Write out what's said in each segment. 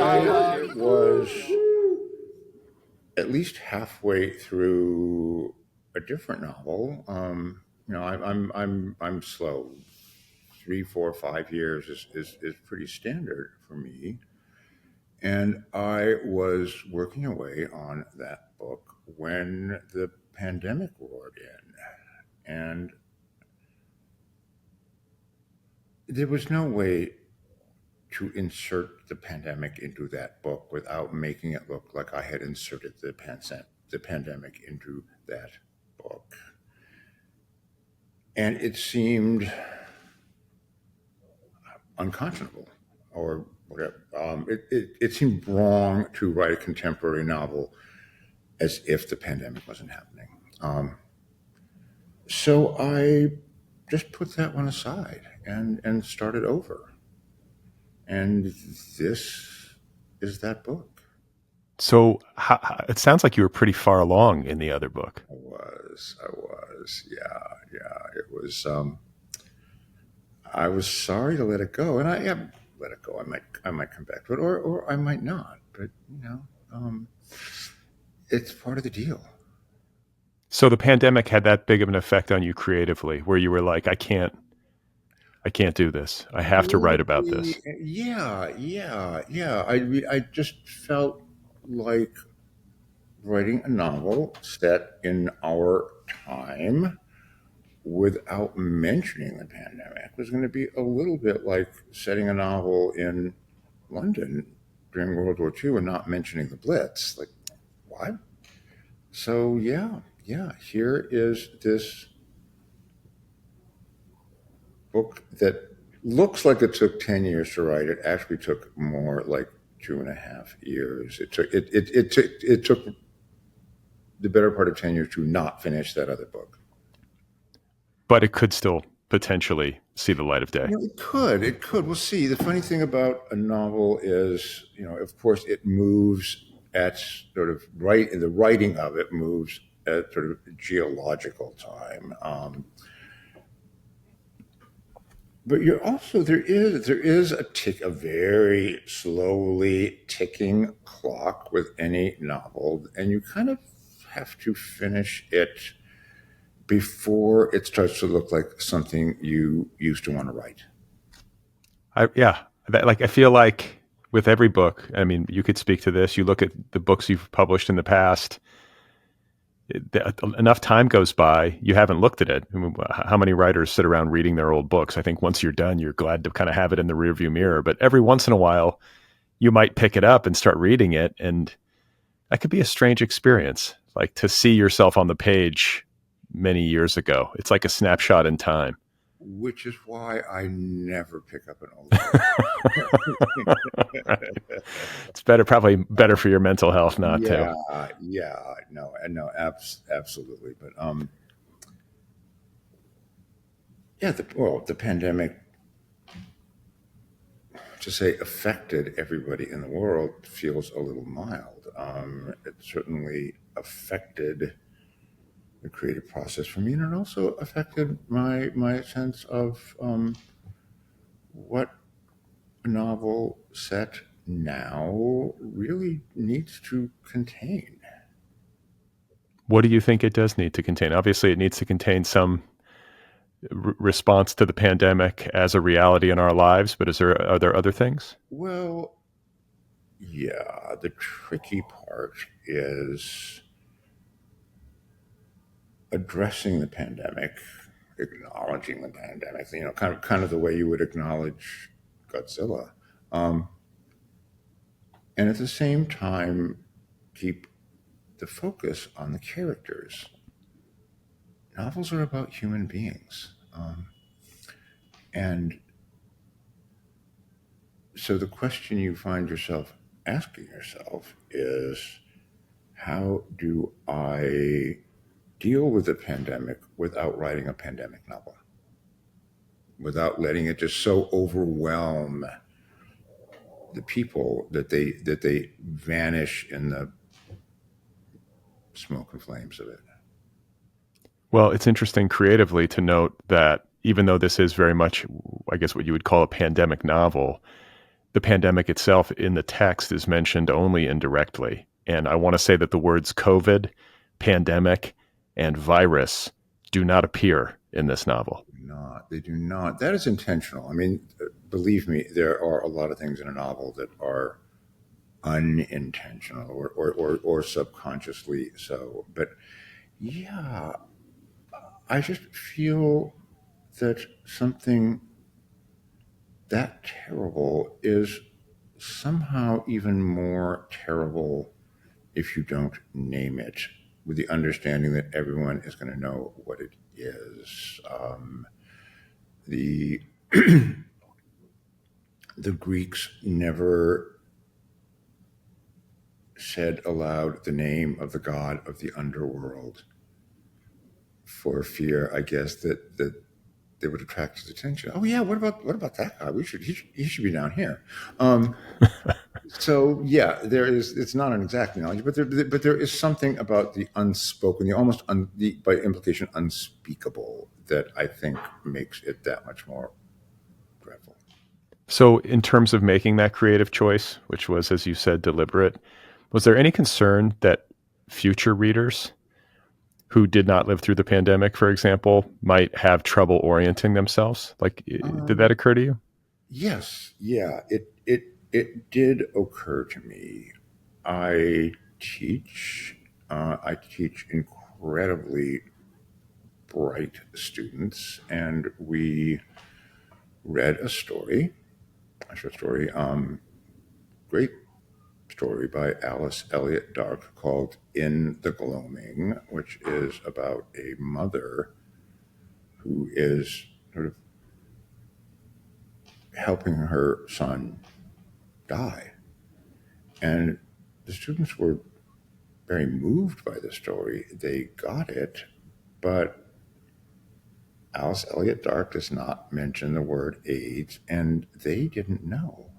I was at least halfway through a different novel. I'm slow. 3, 4, 5 years is pretty standard for me. And I was working away on that book when the pandemic roared in. And there was no way to insert the pandemic into that book without making it look like I had inserted the pandemic into that book. And it seemed unconscionable or whatever. It seemed wrong to write a contemporary novel as if the pandemic wasn't happening. So I just put that one aside and started over. And this is that book. So it sounds like you were pretty far along in the other book. I was. Yeah. It was. I was sorry to let it go, and I let it go. I might come back to it, or I might not. But it's part of the deal. So the pandemic had that big of an effect on you creatively, where you were like, I can't do this. I have to write about this. Yeah. I just felt like writing a novel set in our time without mentioning the pandemic was going to be a little bit like setting a novel in London during World War II and not mentioning the Blitz. Like, what? So yeah. Here is this book that looks like it took 10 years to write. It actually took more, like 2.5 years. It took the better part of 10 years to not finish that other book. But it could still potentially see the light of day. It could. We'll see. The funny thing about a novel is, of course, it moves at sort of the writing of it moves at sort of geological time. But there is a very slowly ticking clock with any novel, and you kind of have to finish it before it starts to look like something you used to want to write. I feel like with every book, I mean, you could speak to this. You look at the books you've published in the past, enough time goes by, you haven't looked at it. I mean, how many writers sit around reading their old books? I think once you're done, you're glad to kind of have it in the rearview mirror. But every once in a while, you might pick it up and start reading it. And that could be a strange experience, like to see yourself on the page many years ago. It's like a snapshot in time. Which is why I never pick up an old book. Right. It's probably better for your mental health not to. No, absolutely. But the pandemic, to say affected everybody in the world feels a little mild. It certainly affected the creative process for me, and it also affected my sense of what a novel set now really needs to contain. What do you think it does need to contain? Obviously, it needs to contain some response to the pandemic as a reality in our lives, but are there other things? Well, yeah, the tricky part is addressing the pandemic, acknowledging the pandemic, kind of the way you would acknowledge Godzilla. And at the same time, keep the focus on the characters. Novels are about human beings. And so the question you find yourself asking yourself is, how do I deal with the pandemic without writing a pandemic novel? Without letting it just so overwhelm the people that they vanish in the smoke and flames of it. Well, it's interesting creatively to note that even though this is very much, I guess, what you would call a pandemic novel, the pandemic itself in the text is mentioned only indirectly. And I want to say that the words COVID, pandemic, and virus do not appear in this novel. They do not. That is intentional. I mean, believe me, there are a lot of things in a novel that are unintentional or subconsciously so. But yeah, I just feel that something that terrible is somehow even more terrible if you don't name it, with the understanding that everyone is going to know what it is. The the Greeks never said aloud the name of the god of the underworld for fear, I guess, that they would attract his attention. Oh yeah, what about that guy? He should be down here. So yeah, there is. It's not an exact knowledge, but there is something about the unspoken, the by implication unspeakable, that I think makes it that much more dreadful. So, in terms of making that creative choice, which was, as you said, deliberate, was there any concern that future readers who did not live through the pandemic, for example, might have trouble orienting themselves? Like, did that occur to you? Yes, yeah, it did occur to me. I teach incredibly bright students, and we read a short story, great story by Alice Elliott Dark called In the Gloaming, which is about a mother who is sort of helping her son die. And the students were very moved by the story. They got it, but Alice Elliott Dark does not mention the word AIDS, and they didn't know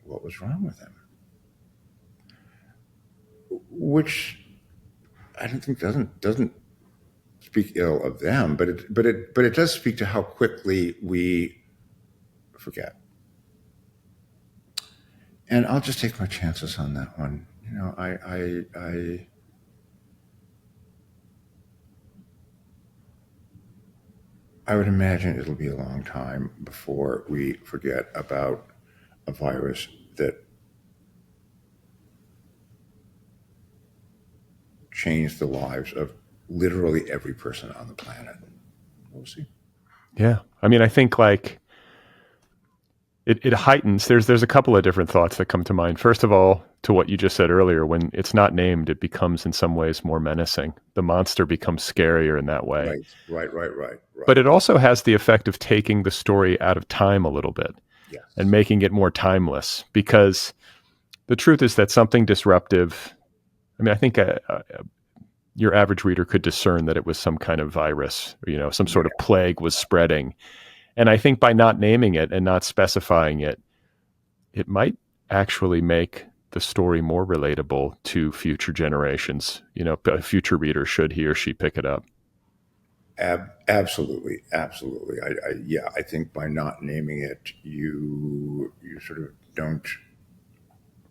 what was wrong with him. Which I don't think doesn't speak ill of them, but it does speak to how quickly we forget. And I'll just take my chances on that one. You know, I would imagine it'll be a long time before we forget about a virus that changed the lives of literally every person on the planet. We'll see. Yeah. I mean, I think like it heightens. There's a couple of different thoughts that come to mind. First of all, to what you just said earlier, when it's not named, it becomes in some ways more menacing. The monster becomes scarier in that way. Right. But it also has the effect of taking the story out of time a little bit. Yes. And making it more timeless, because the truth is that something disruptive, I mean, I think your average reader could discern that it was some kind of virus, some sort of plague was spreading. And I think by not naming it and not specifying it, it might actually make the story more relatable to future generations. A future reader, should he or she pick it up. Absolutely. I think by not naming it, you sort of don't.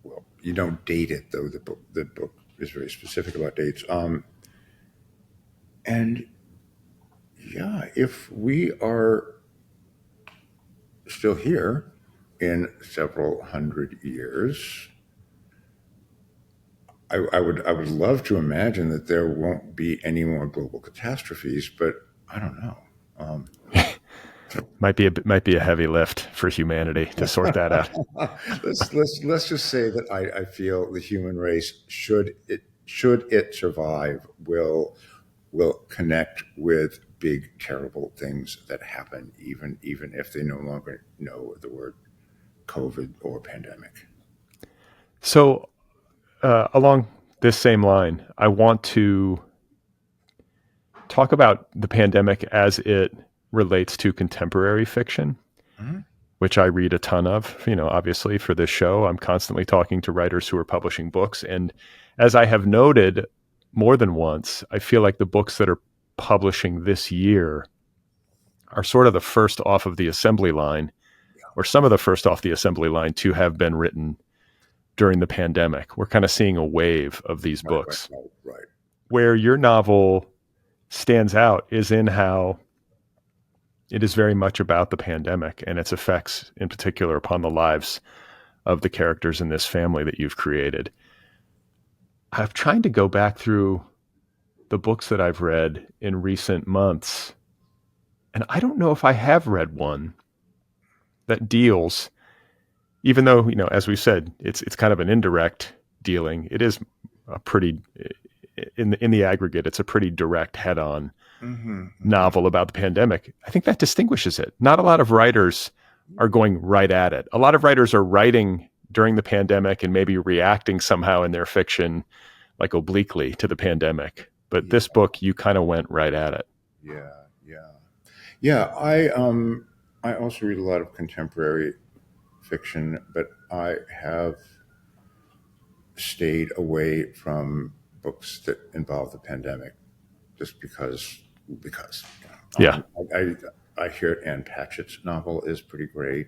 Well, you don't date it, though. The book is very specific about dates. And yeah, if we are still here in several hundred years, I would love to imagine that there won't be any more global catastrophes, but I don't know. Might be a heavy lift for humanity to sort that out. let's just say that I feel the human race, should it survive, will connect with big terrible things that happen, even if they no longer know the word COVID or pandemic. So along this same line, I want to talk about the pandemic as it relates to contemporary fiction, which I read a ton of. Obviously for this show, I'm constantly talking to writers who are publishing books. And as I have noted more than once, I feel like the books that are publishing this year are sort of the first off of the assembly line or some of the first off the assembly line to have been written during the pandemic. We're kind of seeing a wave of these books. Right. Where your novel stands out is in how it is very much about the pandemic and its effects in particular upon the lives of the characters in this family that you've created. I've tried to go back through the books that I've read in recent months, and I don't know if I have read one that deals, even though, as we said, it's kind of an indirect dealing. It is a pretty, in the aggregate, it's a pretty direct head-on novel about the pandemic. I think that distinguishes it. Not a lot of writers are going right at it. A lot of writers are writing during the pandemic and maybe reacting somehow in their fiction, like obliquely, to the pandemic. But this book, you kind of went right at it. Yeah. I also read a lot of contemporary fiction, but I have stayed away from books that involve the pandemic, just because. Yeah. I hear Anne Patchett's novel is pretty great.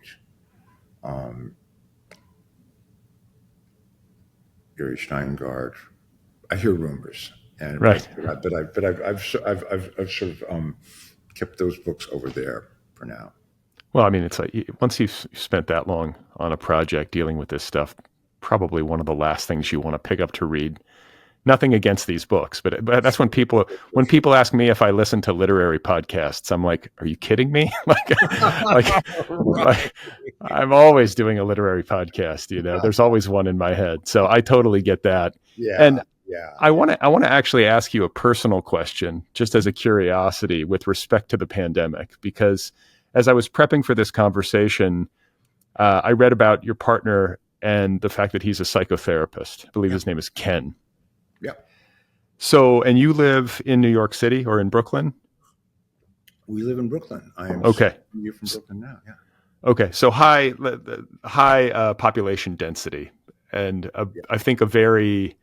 Yuri Steingart. I hear rumors, and right. I've sort of kept those books over there for now. Well, I mean, it's like once you've spent that long on a project dealing with this stuff, probably one of the last things you want to pick up to read. Nothing against these books, but that's when people ask me if I listen to literary podcasts, I'm like, are you kidding me? like I'm always doing a literary podcast, there's always one in my head. So I totally get that. And I want to actually ask you a personal question, just as a curiosity with respect to the pandemic, because as I was prepping for this conversation, I read about your partner and the fact that he's a psychotherapist. I believe his name is Ken. Yeah. So, and you live in New York City or in Brooklyn? We live in Brooklyn. I am okay. You're from Brooklyn now. Yeah. Okay. So high population density, and I think a very,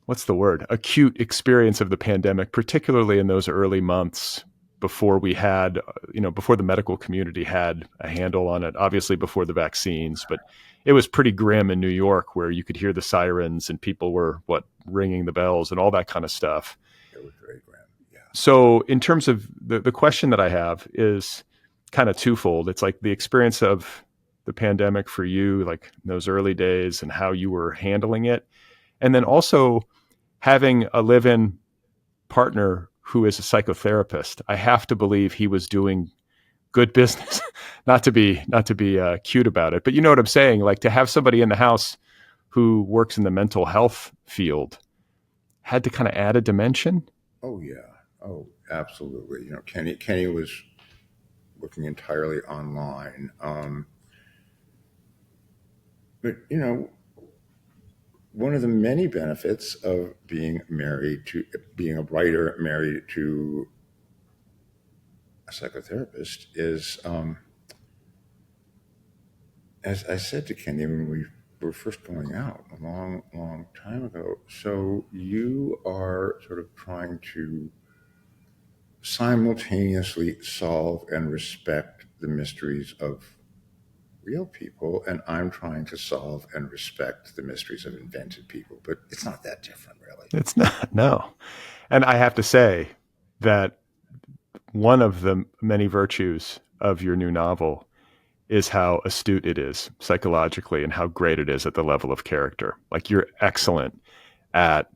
what's the word? Acute experience of the pandemic, particularly in those early months before we had, before the medical community had a handle on it, obviously before the vaccines, but it was pretty grim in New York, where you could hear the sirens and people were ringing the bells and all that kind of stuff. It was very grim. Yeah. So in terms of the question that I have is kind of twofold. It's like the experience of the pandemic for you, like in those early days, and how you were handling it. And then also having a live-in partner who is a psychotherapist. I have to believe he was doing good business, not to be cute about it, but you know what I'm saying? Like, to have somebody in the house who works in the mental health field had to kind of add a dimension. Oh yeah. Oh, absolutely. Kenny was working entirely online. But one of the many benefits of being a writer married to a psychotherapist is, as I said to Kenny when we were first going out a long, long time ago, so you are sort of trying to simultaneously solve and respect the mysteries of real people, and I'm trying to solve and respect the mysteries of invented people. But it's not that different, really. It's not, no. And I have to say that one of the many virtues of your new novel is how astute it is psychologically and how great it is at the level of character. Like, you're excellent at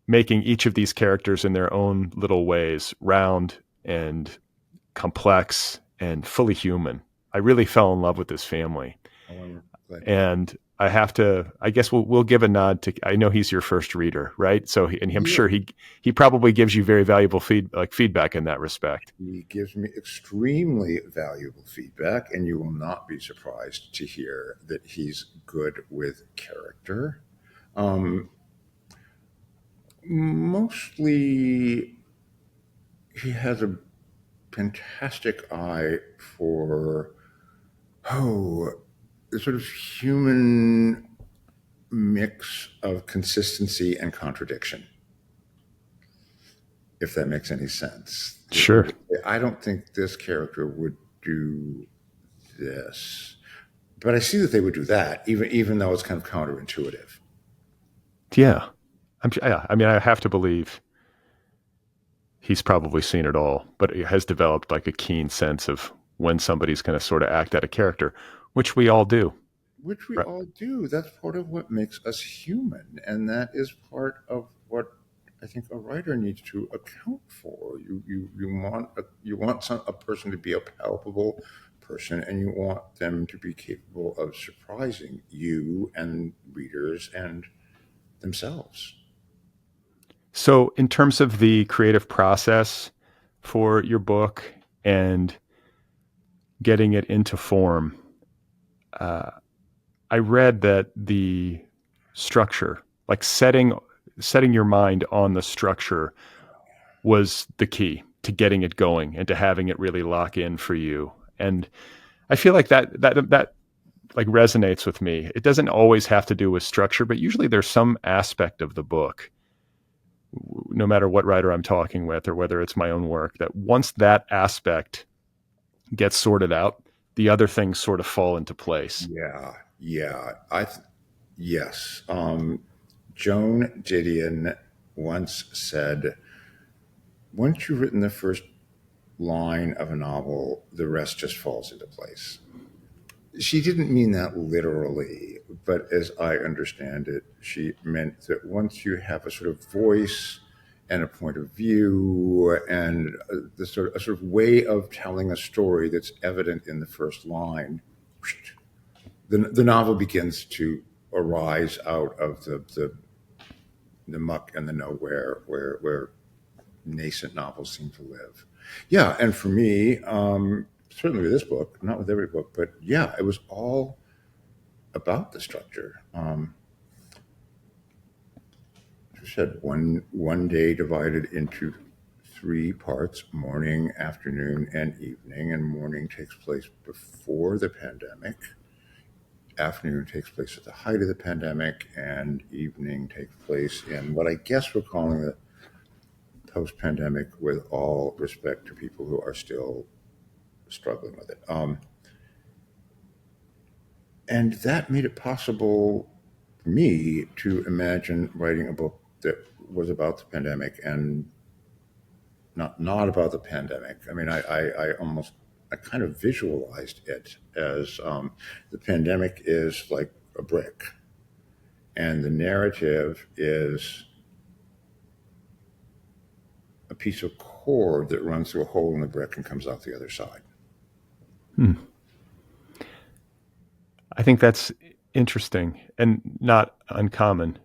making each of these characters in their own little ways round and complex and fully human. I really fell in love with this family. And I guess we'll give a nod to, I know he's your first reader, right? So, I'm sure he probably gives you very valuable feedback in that respect. He gives me extremely valuable feedback, and you will not be surprised to hear that he's good with character. Mostly, he has a fantastic eye for the sort of human mix of consistency and contradiction, if that makes any sense. Sure. I don't think this character would do this. But I see that they would do that, even though it's kind of counterintuitive. Yeah. I mean, I have to believe he's probably seen it all, but he has developed like a keen sense of when somebody's going to sort of act out a character, which we all do. Which we Right. all do. That's part of what makes us human. And that is part of what I think a writer needs to account for. You want a person to be a palpable person, and you want them to be capable of surprising you and readers and themselves. So, in terms of the creative process for your book and getting it into form, uh, I read that the structure, like setting your mind on the structure, was the key to getting it going and to having it really lock in for you. And I feel like that like resonates with me. It doesn't always have to do with structure, but usually there's some aspect of the book, no matter what writer I'm talking with or whether it's my own work, that once that aspect gets sorted out, the other things sort of fall into place. Yeah, yeah. Yes. Joan Didion once said, "Once you've written the first line of a novel, the rest just falls into place." She didn't mean that literally, but as I understand it, she meant that once you have a sort of voice and a point of view and a sort of way of telling a story that's evident in the first line, the novel begins to arise out of the muck and the nowhere where nascent novels seem to live. Yeah, and for me, certainly with this book, not with every book, but yeah, it was all about the structure. As I said, one day divided into three parts: morning, afternoon, and evening. And morning takes place before the pandemic. Afternoon takes place at the height of the pandemic, and evening takes place in what I guess we're calling the post-pandemic, with all respect to people who are still struggling with it. And that made it possible for me to imagine writing a book that was about the pandemic and not about the pandemic. I mean, I kind of visualized it as the pandemic is like a brick, and the narrative is a piece of cord that runs through a hole in the brick and comes out the other side. Hmm. I think that's interesting and not uncommon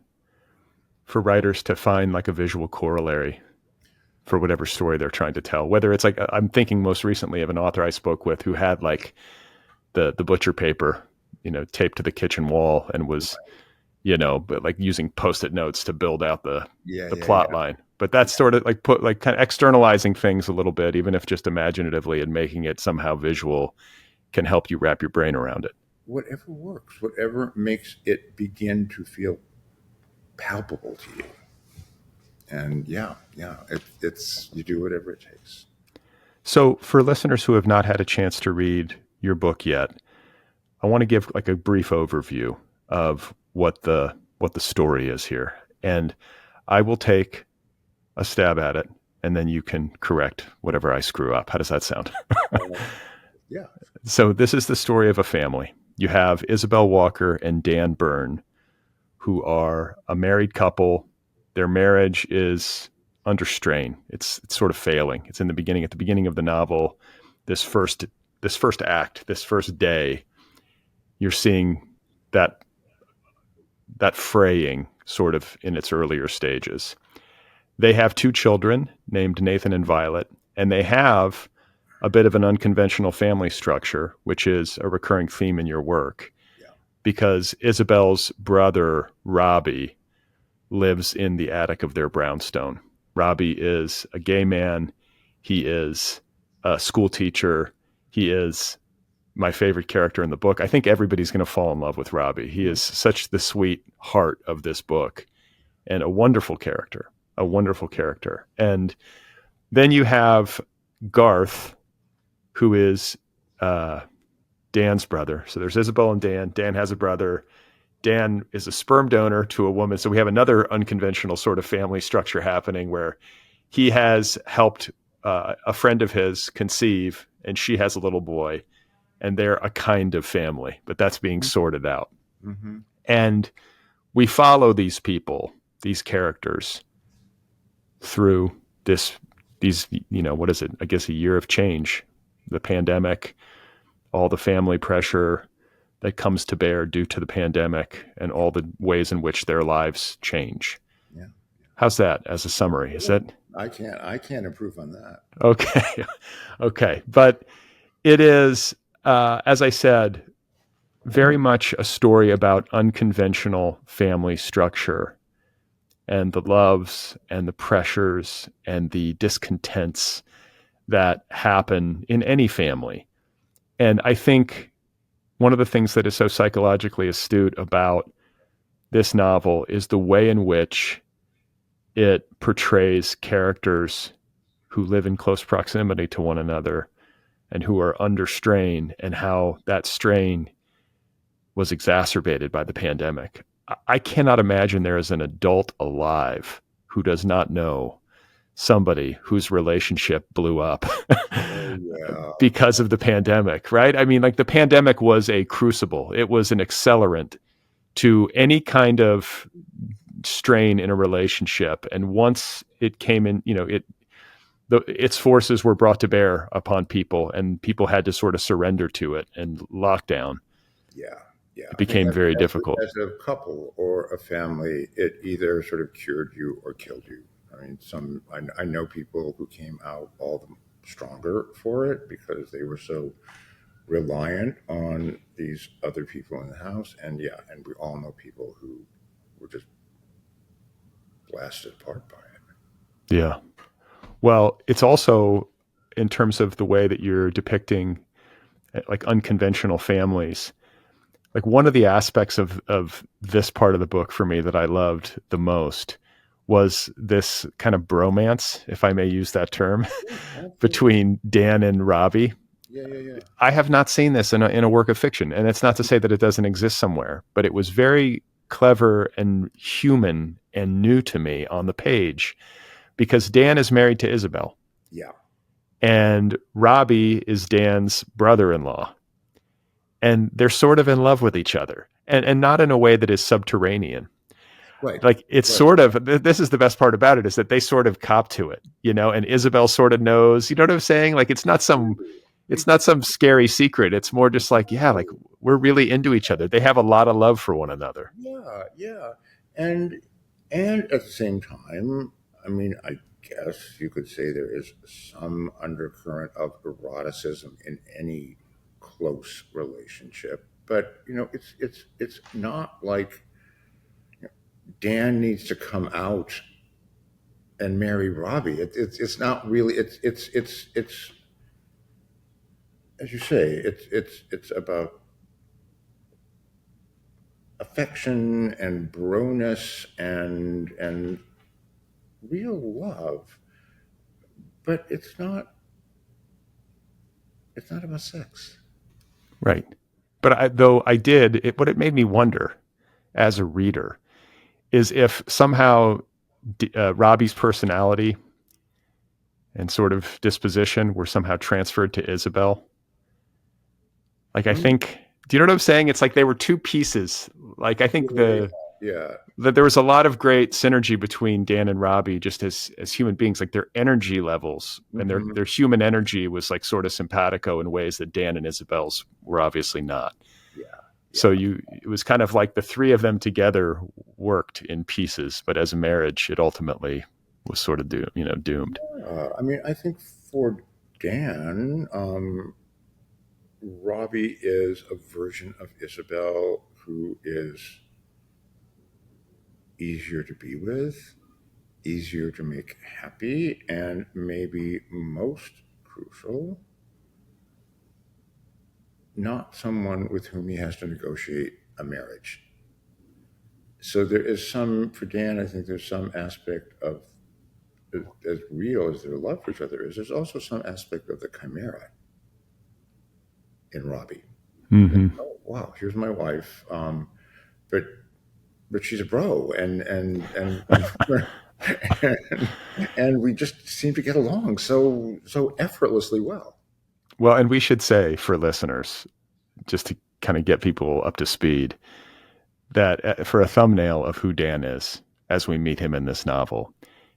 for writers to find like a visual corollary for whatever story they're trying to tell. Whether it's like, I'm thinking most recently of an author I spoke with who had like the butcher paper, taped to the kitchen wall and was, but like using Post-it notes to build out Yeah, the yeah, plot yeah. line. But that's sort of like kind of externalizing things a little bit, even if just imaginatively, and making it somehow visual can help you wrap your brain around it. Whatever works, whatever makes it begin to feel palpable to you. And yeah, it's you do whatever it takes. So for listeners who have not had a chance to read your book yet, I want to give like a brief overview of what the story is here. And I will take a stab at it, and then you can correct whatever I screw up. How does that sound? Yeah, So this is the story of a family. You have Isabel Walker and Dan Byrne, who are a married couple. Their marriage is under strain. It's sort of failing. It's in the beginning. At the beginning of the novel, this first act, this first day, you're seeing that fraying sort of in its earlier stages. They have two children named Nathan and Violet, and they have a bit of an unconventional family structure, which is a recurring theme in your work, yeah, because Isabel's brother, Robbie, lives in the attic of their brownstone. Robbie is a gay man. He is a school teacher. He is my favorite character in the book. I think everybody's going to fall in love with Robbie. He is such the sweet heart of this book and a wonderful character, a wonderful character. And then you have Garth, who is Dan Dan's brother. So there's Isabel and Dan. Dan has a brother. Dan is a sperm donor to a woman. So we have another unconventional sort of family structure happening where he has helped a friend of his conceive, and she has a little boy, and they're a kind of family, but that's being sorted out. Mm-hmm. And we follow these people, these characters, through these, what is it? I guess a year of change, the pandemic, all the family pressure that comes to bear due to the pandemic, and all the ways in which their lives change. Yeah. How's that as a summary? Is that I can't improve on that. okay? Okay, but it is, as I said, very much a story about unconventional family structure and the loves and the pressures and the discontents that happen in any family. And I think one of the things that is so psychologically astute about this novel is the way in which it portrays characters who live in close proximity to one another and who are under strain, and how that strain was exacerbated by the pandemic. I cannot imagine there is an adult alive who does not know somebody whose relationship blew up Yeah. because of the pandemic, right? I mean, like, the pandemic was a crucible. It was an accelerant to any kind of strain in a relationship. And once it came in, its forces were brought to bear upon people, and people had to sort of surrender to it and lockdown. Yeah. Yeah. It I think became very difficult. as a couple or a family, it either sort of cured you or killed you. I mean, I know people who came out all the stronger for it because they were so reliant on these other people in the house. And yeah, and we all know people who were just blasted apart by it. Yeah. Well, it's also, in terms of the way that you're depicting like unconventional families, like, one of the aspects of this part of the book for me that I loved the most was this kind of bromance, if I may use that term, Yeah, between Dan and Robbie. yeah, yeah, yeah. I have not seen this in a work of fiction, and it's not to say that it doesn't exist somewhere, but it was very clever and human and new to me on the page, because Dan is married to Isabel, Yeah. and Robbie is Dan's brother-in-law, and they're sort of in love with each other, and not in a way that is subterranean. Right. Like, it's Right. sort of, this is the best part about it, is that they sort of cop to it, and Isabel sort of knows, you know what I'm saying? Like, it's not some scary secret. It's more just like, yeah, like, we're really into each other. They have a lot of love for one another. Yeah, yeah. And and at the same time, I mean, I guess you could say there is some undercurrent of eroticism in any close relationship. But it's not like Dan needs to come out and marry Robbie. It's not really it's as you say, it's about affection and broness and real love, but it's not about sex. Right. But what it made me wonder as a reader is if somehow Robbie's personality and sort of disposition were somehow transferred to Isabel. Like, I Mm, think, do you know what I'm saying? It's like they were two pieces. Like, I think yeah, yeah. that there was a lot of great synergy between Dan and Robbie, just as human beings. Like, their energy levels and Hmm. their human energy was like sort of simpatico in ways that Dan and Isabel's were obviously not. Yeah, So yeah. it was kind of like the three of them together worked in pieces, but as a marriage, it ultimately was sort of doomed. I mean, I think for Dan, Robbie is a version of Isabel who is easier to be with, easier to make happy, and maybe most crucial, not someone with whom he has to negotiate a marriage. So there is some, for Dan, I think there's some aspect of, as real as their love for each other is, there's also some aspect of the chimera in Robbie. Hmm. Oh, wow, here's my wife. But she's a bro, and, and we just seem to get along so effortlessly well. Well, and we should say for listeners, just to kind of get people up to speed, that for a thumbnail of who Dan is as we meet him in this novel,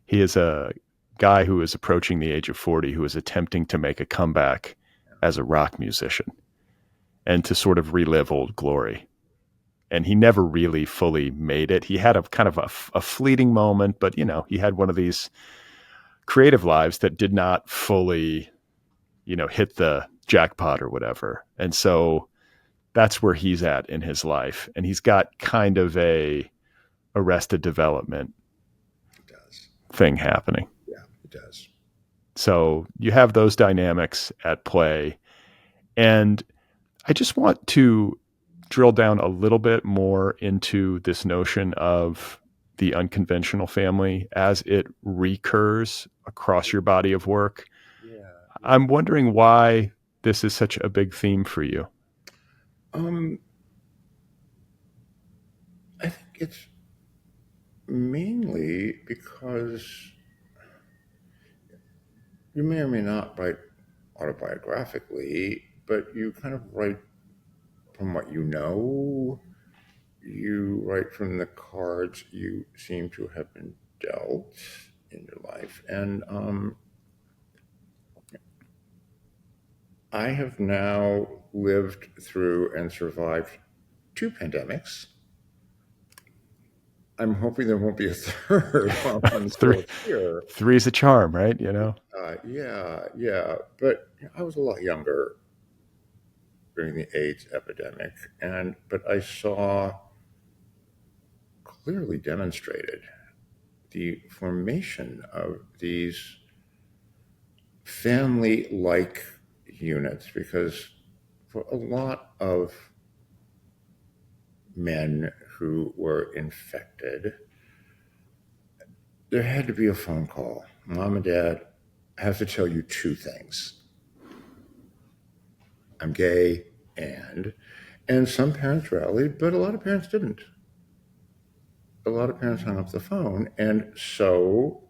he is a guy who is approaching the age of 40 who is attempting to make a comeback as a rock musician and to sort of relive old glory. And he never really fully made it. He had a kind of a fleeting moment, but he had one of these creative lives that did not fully, hit the jackpot or whatever. And so that's where he's at in his life. And he's got kind of a arrested development It does. thing happening. Yeah, it does. So you have those dynamics at play. And I just want to drill down a little bit more into this notion of the unconventional family as it recurs across your body of work. Yeah. I'm wondering why this is such a big theme for you. Um, I think it's mainly because you may or may not write autobiographically, but you kind of write from what you know. You write from the cards you seem to have been dealt in your life. And I have now lived through and survived two pandemics. I'm hoping there won't be a third while I'm Three, still here. three's a charm, right? Yeah, yeah. But I was a lot younger during the AIDS epidemic, but I saw clearly demonstrated the formation of these family-like units, because for a lot of men who were infected, there had to be a phone call. Mom and dad, I have to tell you two things. I'm gay, and some parents rallied, but a lot of parents didn't. A lot of parents hung up the phone, and so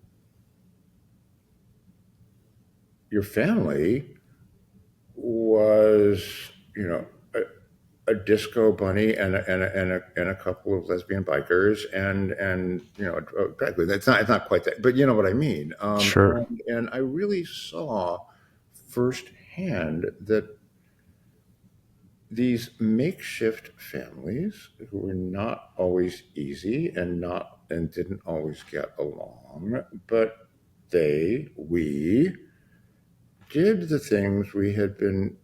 your family was, a disco bunny and a couple of lesbian bikers and a drag queen. It's not quite that, but you know what I mean. Sure. And I really saw firsthand that these makeshift families who were not always easy and didn't always get along, but we did the things we had been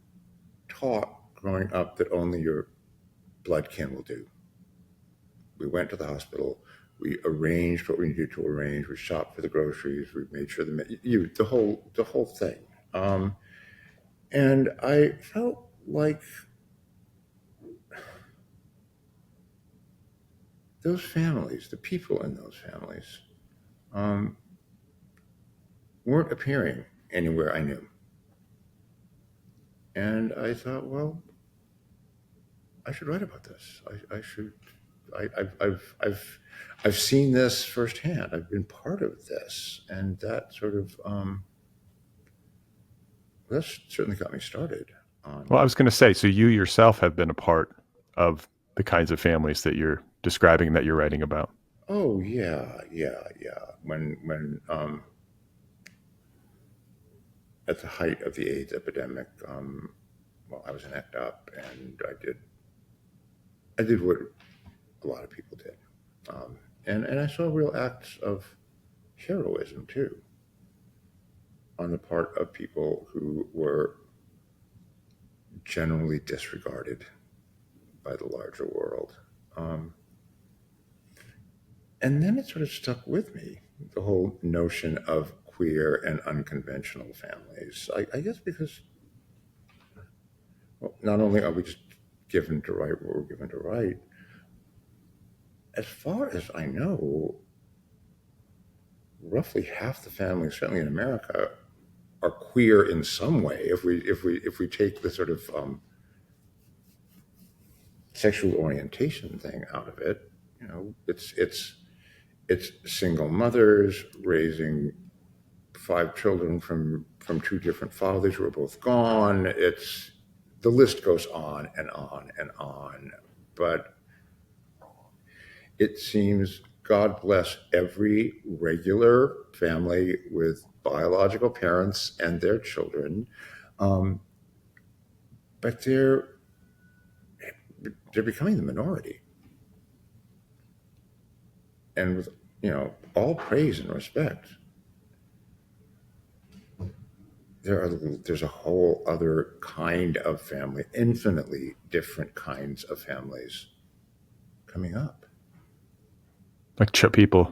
taught growing up that only your blood kin will do. We went to the hospital. We arranged what we needed to arrange. We shopped for the groceries. We made sure the whole thing. And I felt like those families, the people in those families, um, weren't appearing anywhere I knew. And I thought, well, I should write about this. I should. I've seen this firsthand. I've been part of this, and that sort of that's certainly got me started Well, on. I was going to say, so you yourself have been a part of the kinds of families that you're describing that you're writing about. Oh yeah, yeah, yeah. When at the height of the AIDS epidemic, well, I was an act up, and I did what a lot of people did, and I saw real acts of heroism too on the part of people who were generally disregarded by the larger world. Um, and then it sort of stuck with me, the whole notion of queer and unconventional families. I guess because, well, not only are we just given to write what we're given to write, as far as I know, roughly half the families, certainly in America, are queer in some way. If we take the sort of sexual orientation thing out of it. You know, it's single mothers raising 5 children from 2 different fathers who are both gone. It's the list goes on and on and on. But it seems God bless every regular family with biological parents and their children, but they're becoming the minority. And with all praise and respect, there's a whole other kind of family, infinitely different kinds of families coming up. Like people,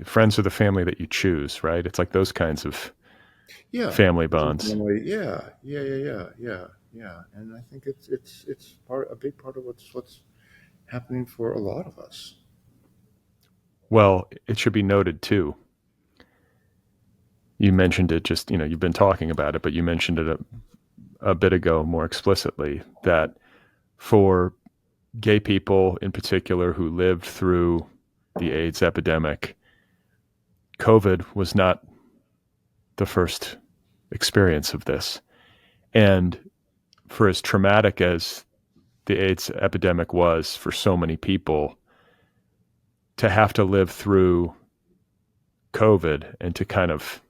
friends are the family that you choose, right? It's like those kinds of family bonds. Yeah. And I think it's a big part of what's happening for a lot of us. Well, it should be noted too. You mentioned it just, you've been talking about it, but you mentioned it a bit ago more explicitly, that for gay people in particular who lived through the AIDS epidemic, COVID was not the first experience of this. And for as traumatic as the AIDS epidemic was for so many people, to have to live through COVID and to kind of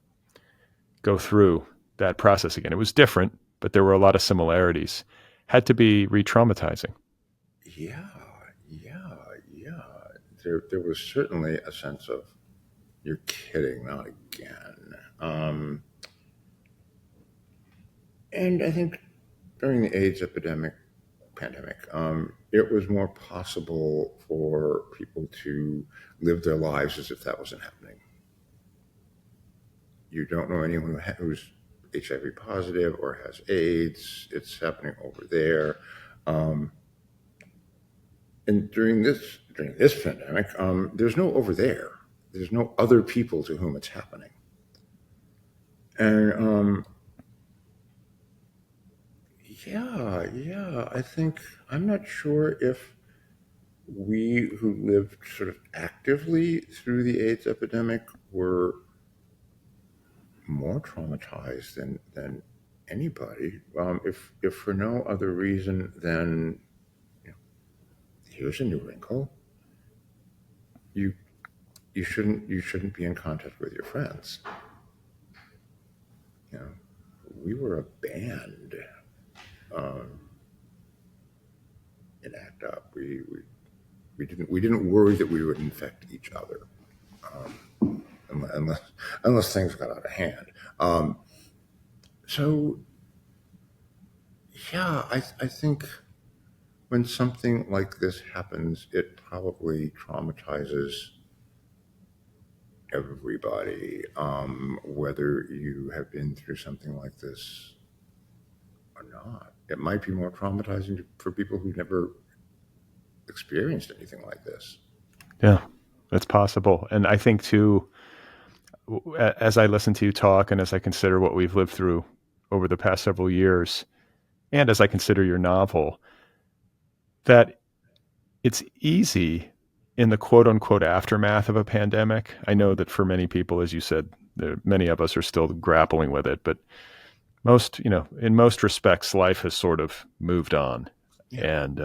go through that process again. It was different, but there were a lot of similarities. Had to be re-traumatizing. Yeah. There was certainly a sense of, you're kidding, not again. And I think during the AIDS pandemic, it was more possible for people to live their lives as if that wasn't happening. You don't know anyone who's HIV positive or has AIDS. It's happening over there. And during this pandemic, there's no over there. There's no other people to whom it's happening. And I think, I'm not sure if we who lived sort of actively through the AIDS epidemic were more traumatized than anybody, if for no other reason than, here's a new wrinkle. You shouldn't be in contact with your friends. We were a band in ACT UP. We didn't worry that we would infect each other, unless things got out of hand. So yeah, I think when something like this happens, it probably traumatizes everybody, whether you have been through something like this or not. It might be more traumatizing for people who've never experienced anything like this. Yeah, that's possible. And I think too, as I listen to you talk and as I consider what we've lived through over the past several years, and as I consider your novel, that it's easy in the quote unquote aftermath of a pandemic. I know that for many people, as you said, many of us are still grappling with it, but in most respects, life has sort of moved on and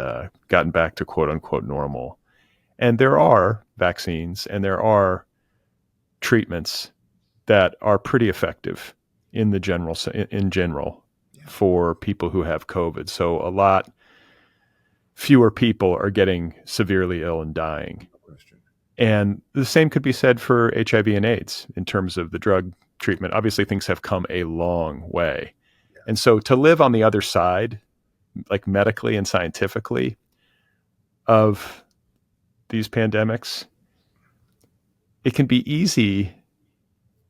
gotten back to quote unquote normal. And there are vaccines and there are treatments that are pretty effective in general for people who have COVID. So a lot fewer people are getting severely ill and dying. And the same could be said for HIV and AIDS in terms of the drug treatment. Obviously, things have come a long way. And so to live on the other side, like medically and scientifically, of these pandemics, it can be easy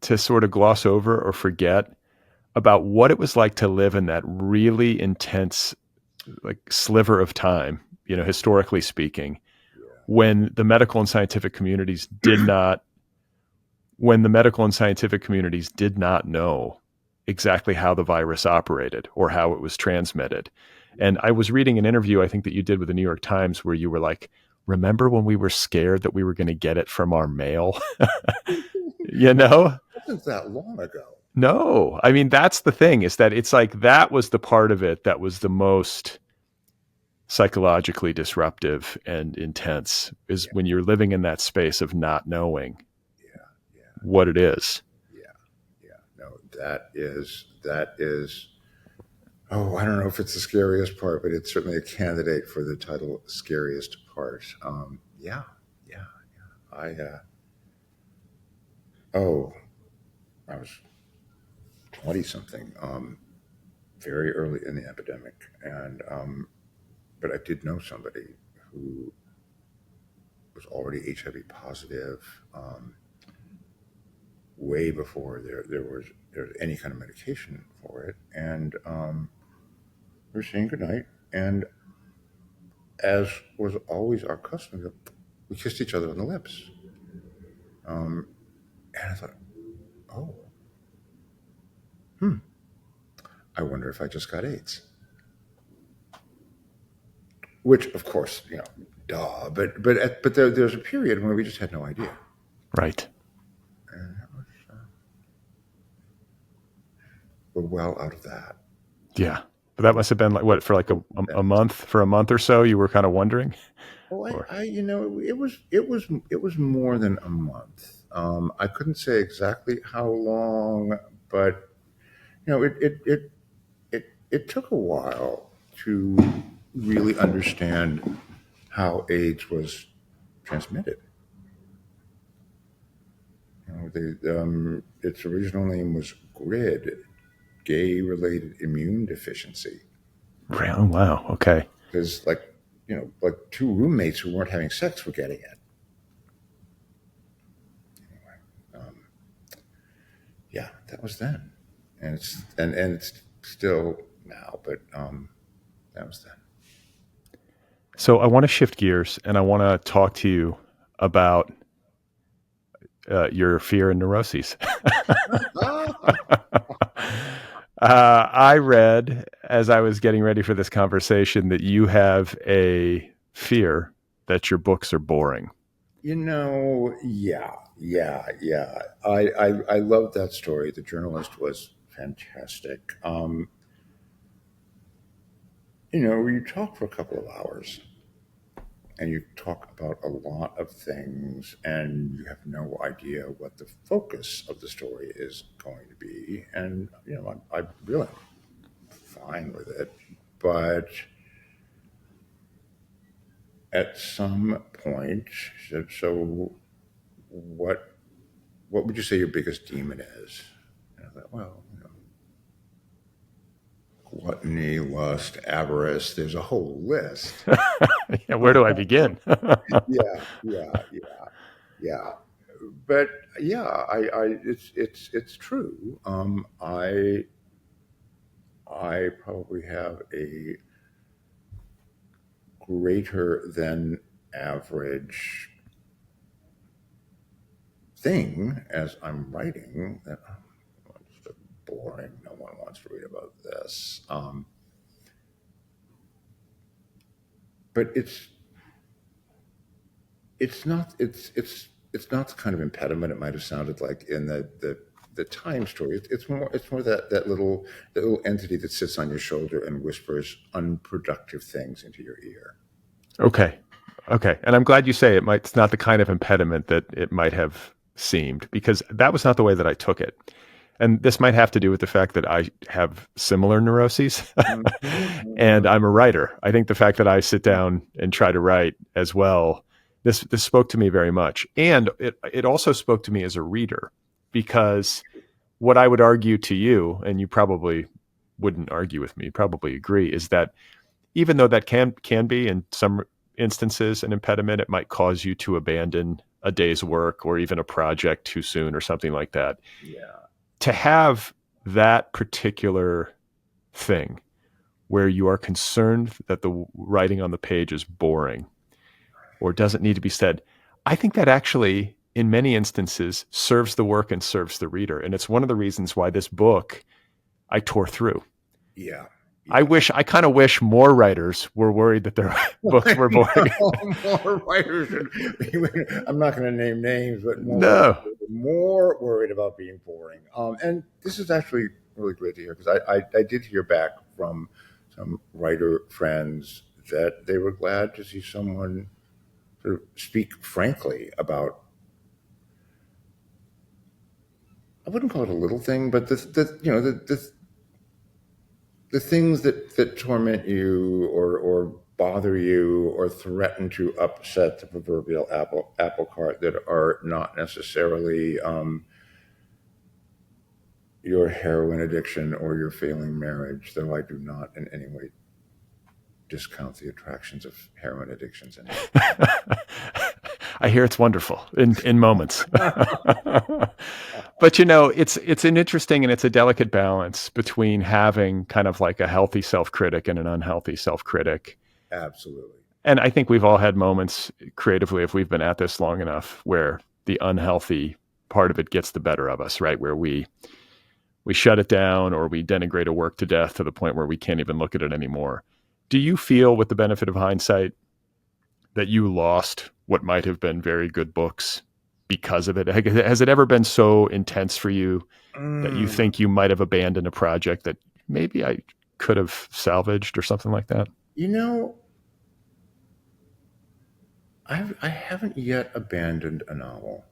to sort of gloss over or forget about what it was like to live in that really intense, like, sliver of time, historically speaking, when the medical and scientific communities did not know exactly how the virus operated or how it was transmitted. And I was reading an interview, I think that you did with the New York Times, where you were like, remember when we were scared that we were going to get it from our mail? You know? It wasn't that long ago. No, I mean, that's the thing, is that it's like, that was the part of it that was the most psychologically disruptive and intense, is Yeah, when you're living in that space of not knowing yeah, yeah, what it is. yeah, yeah. No, that is. Oh, I don't know if it's the scariest part, but it's certainly a candidate for the title "scariest part." Yeah, yeah. I oh, I was 20 something, very early in the epidemic, and but I did know somebody who was already HIV positive, way before there was any kind of medication for it, and we were saying goodnight, and as was always our custom, we kissed each other on the lips. And I thought, oh, I wonder if I just got AIDS. Which, of course, duh. But there's a period where we just had no idea. Right. And that was, we're well out of that. Yeah. But that must have been like, what, for like a month, for a month or so, you were kind of wondering? Oh, Or, it was more than a month. I couldn't say exactly how long, but it took a while to really understand how AIDS was transmitted. Its original name was GRID, gay-related immune deficiency, oh, wow. Okay. because like two roommates who weren't having sex were getting it. Um, yeah, that was then, and it's still now, but that was then. So I want to shift gears, and I want to talk to you about your fear and neuroses. I read, as I was getting ready for this conversation, that you have a fear that your books are boring. Yeah. I loved that story. The journalist was fantastic. You talk for a couple of hours and you talk about a lot of things and you have no idea what the focus of the story is going to be. And, I really am fine with it. But at some point, so what would you say your biggest demon is? And I thought, well, gluttony, lust, avarice. There's a whole list. Yeah, where do I begin? Yeah. But yeah, it's true. I probably have a greater than average thing as I'm writing that it's boring. No one wants to read about this. But it's not the kind of impediment it might have sounded like in the time story. It's more that little entity that sits on your shoulder and whispers unproductive things into your ear. Okay. And I'm glad you say it's not the kind of impediment that it might have seemed, because that was not the way that I took it. And this might have to do with the fact that I have similar neuroses and I'm a writer. I think the fact that I sit down and try to write as well, this spoke to me very much. And it also spoke to me as a reader, because what I would argue to you, and you probably wouldn't argue with me, probably agree, is that even though that can be in some instances an impediment, it might cause you to abandon a day's work or even a project too soon or something like that. Yeah. To have that particular thing where you are concerned that the writing on the page is boring or doesn't need to be said, I think that actually, in many instances, serves the work and serves the reader. And it's one of the reasons why this book I tore through. Yeah. I Yeah. wish, I kind of wish more writers were worried that their books were boring. More writers. I'm not going to name names, but more writers No. are more worried about being boring. And this is actually really great to hear because I did hear back from some writer friends that they were glad to see someone sort of speak frankly about. I wouldn't call it a little thing, but the things that torment you or bother you or threaten to upset the proverbial apple cart that are not necessarily your heroin addiction or your failing marriage, though I do not in any way discount the attractions of heroin addictions anyway. I hear it's wonderful in moments. But it's an interesting and it's a delicate balance between having kind of like a healthy self-critic and an unhealthy self-critic. Absolutely. And I think we've all had moments creatively, if we've been at this long enough, where the unhealthy part of it gets the better of us, right? Where we shut it down or we denigrate a work to death to the point where we can't even look at it anymore. Do you feel, with the benefit of hindsight, that you lost what might have been very good books because of it? Has it ever been so intense for you that you Mm, think you might have abandoned a project that maybe I could have salvaged or something like that? you know, I haven't yet abandoned a novel.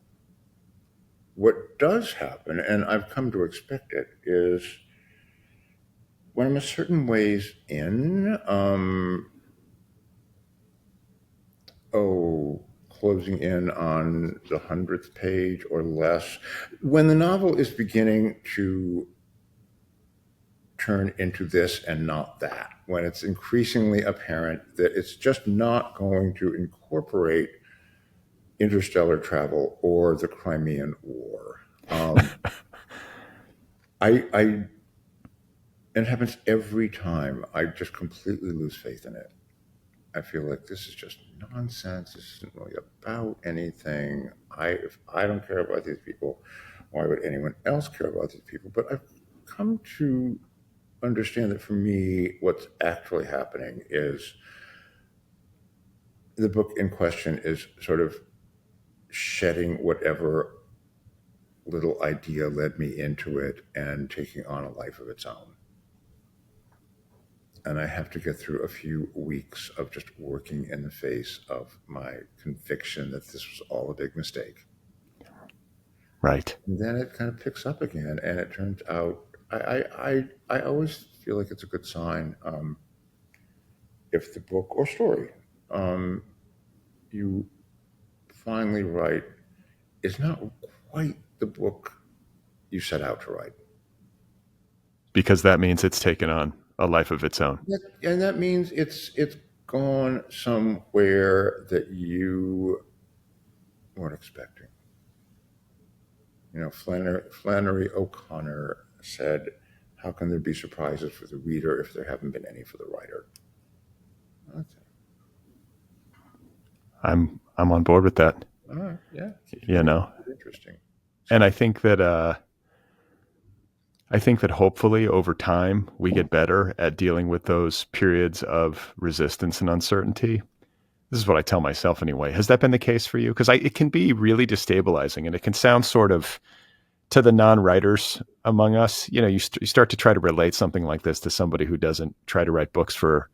What does happen, and I've come to expect it, is when I'm a certain ways in, closing in on the 100th page or less, when the novel is beginning to turn into this and not that, when it's increasingly apparent that it's just not going to incorporate interstellar travel or the Crimean War. I it happens every time. I just completely lose faith in it. I feel like this is just nonsense. This isn't really about anything. If I don't care about these people, why would anyone else care about these people? But I've come to understand that for me, what's actually happening is the book in question is sort of shedding whatever little idea led me into it and taking on a life of its own. And I have to get through a few weeks of just working in the face of my conviction that this was all a big mistake. Right. And then it kind of picks up again, and it turns out I always feel like it's a good sign if the book or story um, you finally write is not quite the book you set out to write. Because that means it's taken on a life of its own. And that means it's gone somewhere that you weren't expecting. Flannery O'Connor said, "How can there be surprises for the reader if there haven't been any for the writer?" That's it. I'm on board with that. All right, yeah, it's You really know, interesting. and So, I think that hopefully over time we get better at dealing with those periods of resistance and uncertainty. This is what I tell myself anyway. Has that been the case for you? Because it can be really destabilizing, and it can sound sort of, to the non-writers among us. You start to try to relate something like this to somebody who doesn't try to write books for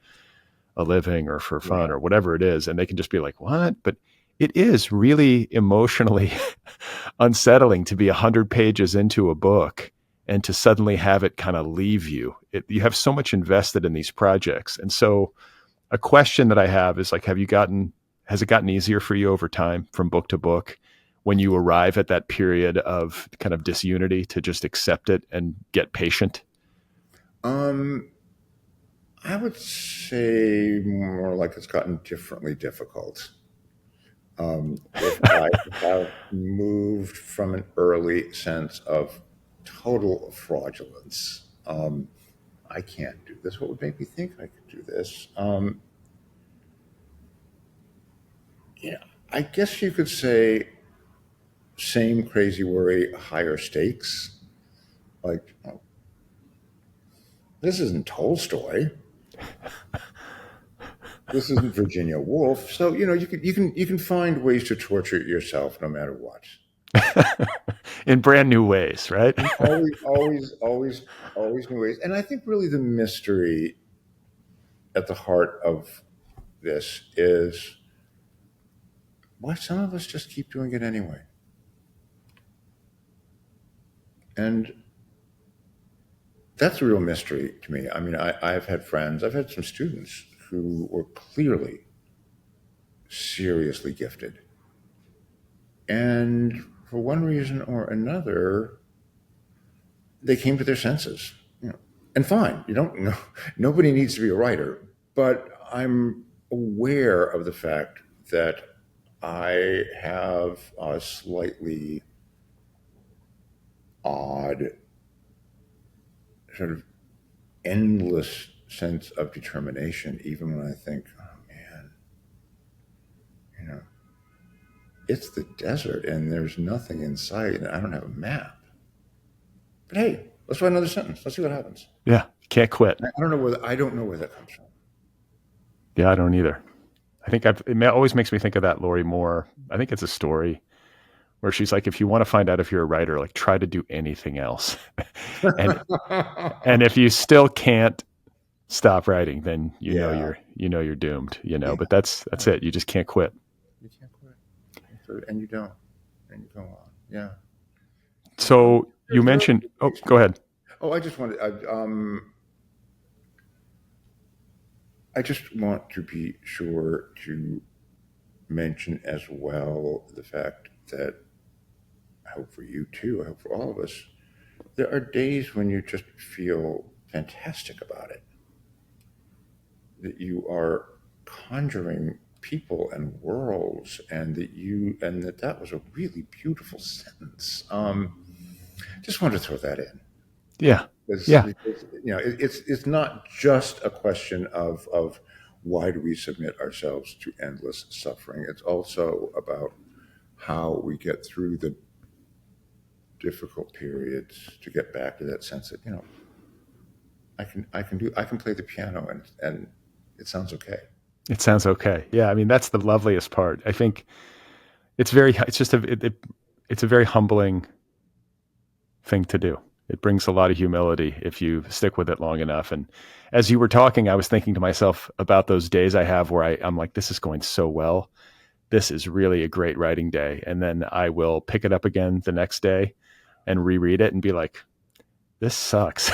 a living or for fun yeah. or whatever it is, and they can just be like, "What?" But it is really emotionally unsettling to be 100 pages into a book and to suddenly have it kind of leave you. You have so much invested in these projects, and so a question that I have is like, has it gotten easier for you over time from book to book when you arrive at that period of kind of disunity to just accept it and get patient? Um, I would say more like it's gotten differently difficult. If I have moved from an early sense of total fraudulence, I can't do this. What would make me think I could do this? Yeah, I guess you could say same crazy worry, higher stakes. Like, This isn't Tolstoy. This isn't Virginia Woolf. So you can find ways to torture yourself no matter what. In brand new ways, right? Always new ways. And I think really the mystery at the heart of this is why some of us just keep doing it anyway. And that's a real mystery to me. I mean, I've had friends, I've had some students who were clearly seriously gifted. And for one reason or another, they came to their senses. And fine, you don't know, nobody needs to be a writer, but I'm aware of the fact that I have a slightly odd, sort of endless sense of determination, even when I think, oh man, it's the desert and there's nothing in sight and I don't have a map. But hey, let's write another sentence. Let's see what happens. Yeah, can't quit. I don't know where that comes from. Yeah, I don't either. I think it always makes me think of that Lori Moore. I think it's a story where she's like, if you want to find out if you're a writer, like try to do anything else. and if you still can't stop writing, then you know you're doomed, but that's it. You just can't quit. You can't quit. And you don't. And you go on. Yeah. So you mentioned, go ahead. Oh, I just want to be sure to mention as well the fact that I hope for you too, I hope for all of us, there are days when you just feel fantastic about it. That you are conjuring people and worlds, and that was a really beautiful sentence. Just wanted to throw that in. Yeah. Because, yeah. It's not just a question of why do we submit ourselves to endless suffering. It's also about how we get through the difficult periods to get back to that sense that I can play the piano and it sounds okay. It sounds okay. Yeah, I mean that's the loveliest part. I think it's a very humbling thing to do. It brings a lot of humility if you stick with it long enough. And as you were talking, I was thinking to myself about those days I have where I'm like, this is going so well. This is really a great writing day. And then I will pick it up again the next day and reread it and be like, this sucks.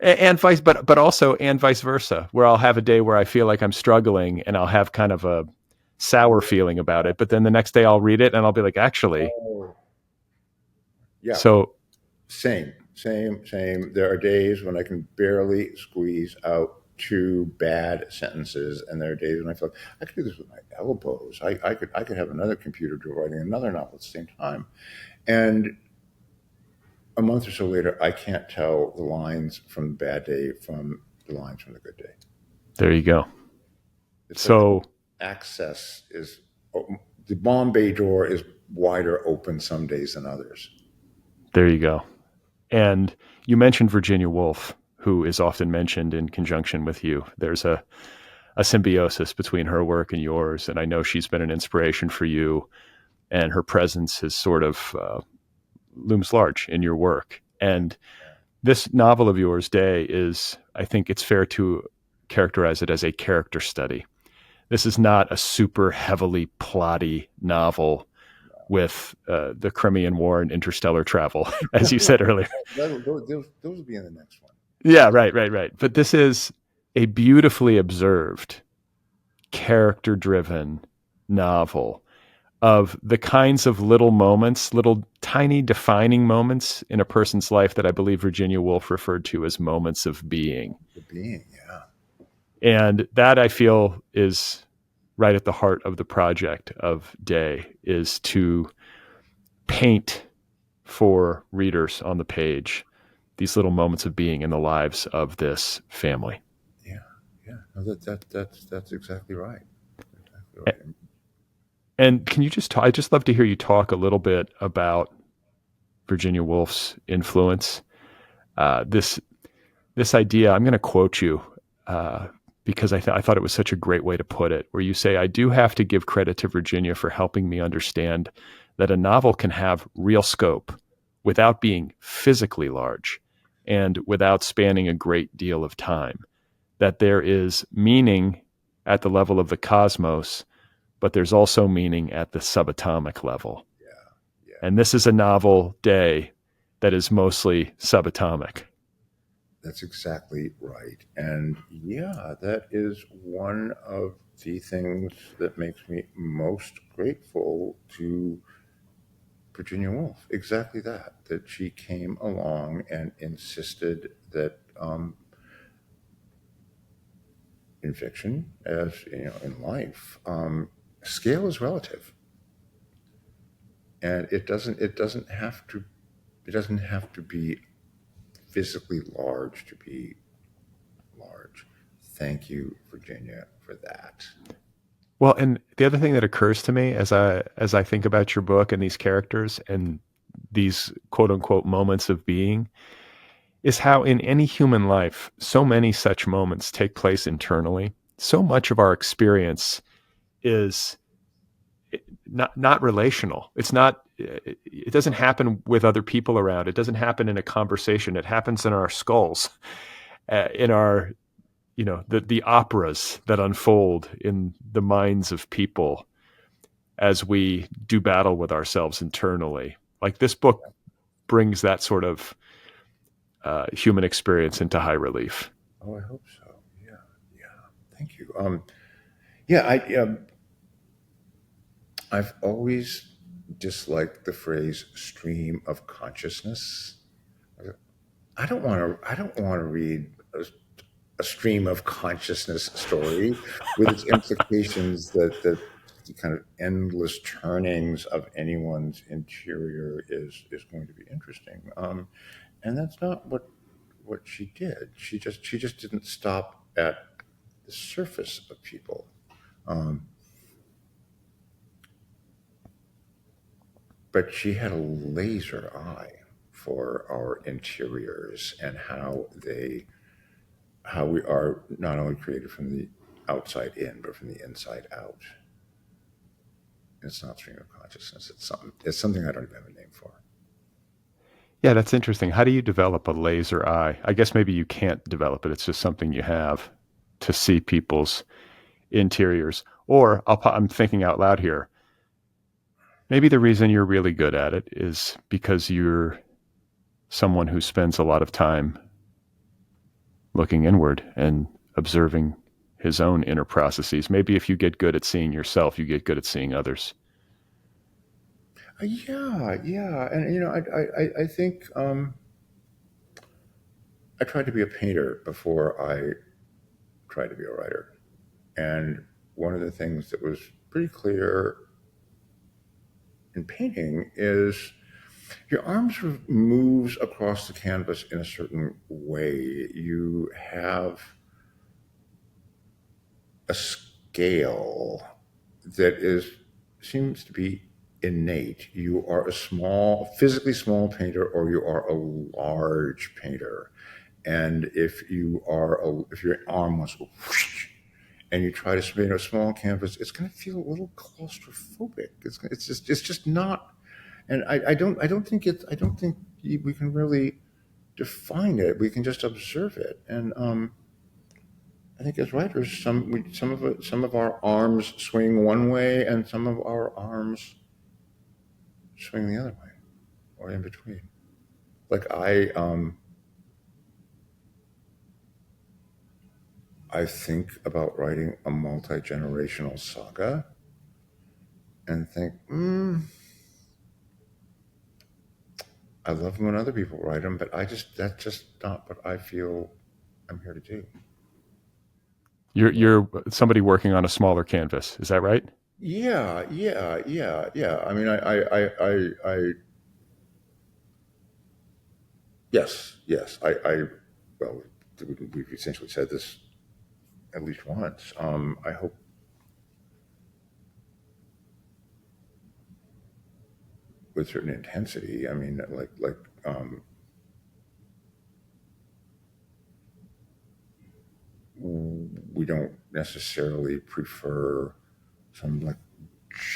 and vice versa, where I'll have a day where I feel like I'm struggling and I'll have kind of a sour feeling about it. But then the next day I'll read it and I'll be like, actually. Yeah. So same. There are days when I can barely squeeze out 2 bad sentences, and there are days when I feel like I could do this with my elbows. I could have another computer writing another novel at the same time. And a month or so later, I can't tell the lines from the bad day from the lines from the good day. There you go. Like access is, the Bombay door is wider open some days than others. There you go. And you mentioned Virginia Woolf, who is often mentioned in conjunction with you. There's a symbiosis between her work and yours. And I know she's been an inspiration for you, and her presence is sort of looms large in your work. And this novel of yours, Day, is, I think it's fair to characterize it as a character study. This is not a super heavily plotty novel with the Crimean War and interstellar travel, as you said earlier. Those will be in the next one. Yeah, right. But this is a beautifully observed, character-driven novel of the kinds of little moments, little tiny defining moments in a person's life that I believe Virginia Woolf referred to as moments of being. The being, yeah. And that, I feel, is right at the heart of the project of Day, is to paint for readers on the page these little moments of being in the lives of this family. Yeah. No, that's exactly right. Exactly right. And can you I'd just love to hear you talk a little bit about Virginia Woolf's influence. This this idea, I'm going to quote you because I thought it was such a great way to put it, where you say, I do have to give credit to Virginia for helping me understand that a novel can have real scope without being physically large and without spanning a great deal of time, that there is meaning at the level of the cosmos, but there's also meaning at the subatomic level. Yeah, yeah. And this is a novel, Day, that is mostly subatomic. That's exactly right. And yeah, that is one of the things that makes me most grateful to Virginia Woolf. Exactly that, that she came along and insisted that in fiction, as you know, in life, scale is relative. And it doesn't have to be physically large to be large. Thank you, Virginia, for that. Well, and the other thing that occurs to me as I think about your book and these characters and these quote unquote moments of being is how in any human life so many such moments take place internally. So much of our experience is not relational. It's not. It doesn't happen with other people around. It doesn't happen in a conversation. It happens in our skulls, in our the operas that unfold in the minds of people as we do battle with ourselves internally. Like this book brings that sort of human experience into high relief. Oh, I hope so. Yeah, yeah. Thank you. Yeah, I've always disliked the phrase "stream of consciousness." I don't want to. I don't want to read a stream of consciousness story with its implications that the kind of endless turnings of anyone's interior is going to be interesting. And that's not what she did. She just didn't stop at the surface of people. Um, but she had a laser eye for our interiors and how we are not only created from the outside in, but from the inside out. It's not stream of consciousness. It's something I don't even have a name for. Yeah, that's interesting. How do you develop a laser eye? I guess maybe you can't develop it. It's just something you have to see people's interiors. Or I'm thinking out loud here. Maybe the reason you're really good at it is because you're someone who spends a lot of time looking inward and observing his own inner processes. Maybe if you get good at seeing yourself, you get good at seeing others. Yeah, yeah, and you know, I think I tried to be a painter before I tried to be a writer, and one of the things that was pretty clear in painting is your arm sort of moves across the canvas in a certain way. You have a scale that is seems to be innate. You are a physically small painter, or you are a large painter. And if your arm was whoosh, and you try to paint a small canvas, it's going to feel a little claustrophobic. It's just not. And I don't think we can really define it. We can just observe it. And I think as writers, some of our arms swing one way, and some of our arms swing the other way, or in between. Like I think about writing a multi generational saga, and think, I love them when other people write them, but that's just not what I feel I'm here to do. You're somebody working on a smaller canvas. Is that right? Yeah, yeah, yeah, yeah. I mean, I yes, yes. Well, we've essentially said this at least once. I hope with certain intensity. I mean, like we don't necessarily prefer some like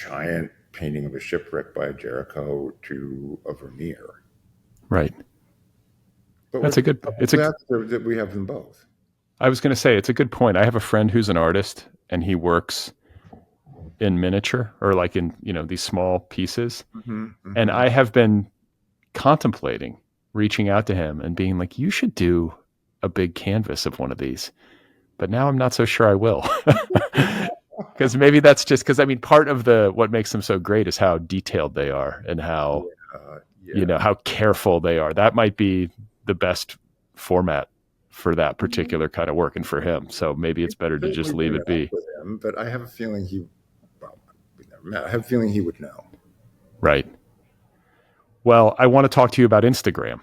giant painting of a shipwreck by Jericho to a Vermeer. Right. But That's a good, we're glad that we have them both. I was going to say, it's a good point. I have a friend who's an artist and he works in miniature or like in, these small pieces. Mm-hmm, And mm-hmm. I have been contemplating reaching out to him and being like, you should do a big canvas of one of these. But now I'm not so sure I will. Because maybe that's just because part of what makes them so great is how detailed they are and how, Yeah. how careful they are. That might be the best format for that particular kind of work and for him. So maybe it's better to just Certainly leave bring it it up be. with him, but I have a feeling well, we never met. I have a feeling he would know. Right. Well, I want to talk to you about Instagram.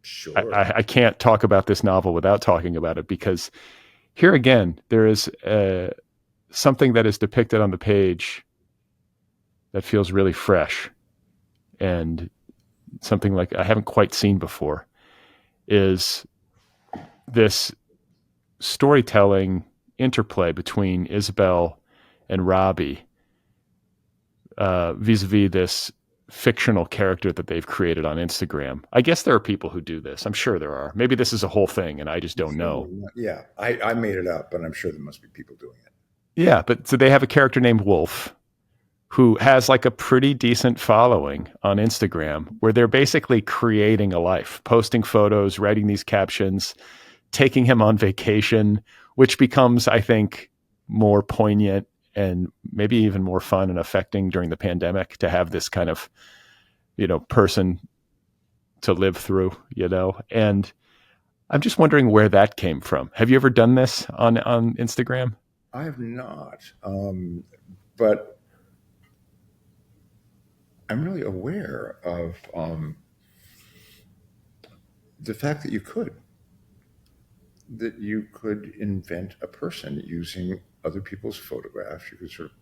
Sure. I can't talk about this novel without talking about it because here again, there is something that is depicted on the page that feels really fresh and something like I haven't quite seen before is this storytelling interplay between Isabel and Robbie vis-a-vis this fictional character that they've created on Instagram. I guess there are people who do this. I'm sure there are. Maybe this is a whole thing and I just don't know. Yeah, I made it up, but I'm sure there must be people doing it. Yeah, but so they have a character named Woolf who has like a pretty decent following on Instagram where they're basically creating a life, posting photos, writing these captions, taking him on vacation, which becomes, I think, more poignant and maybe even more fun and affecting during the pandemic to have this kind of, person to live through, and I'm just wondering where that came from. Have you ever done this on Instagram? I have not, but I'm really aware of the fact that you could invent a person using other people's photographs. You could sort of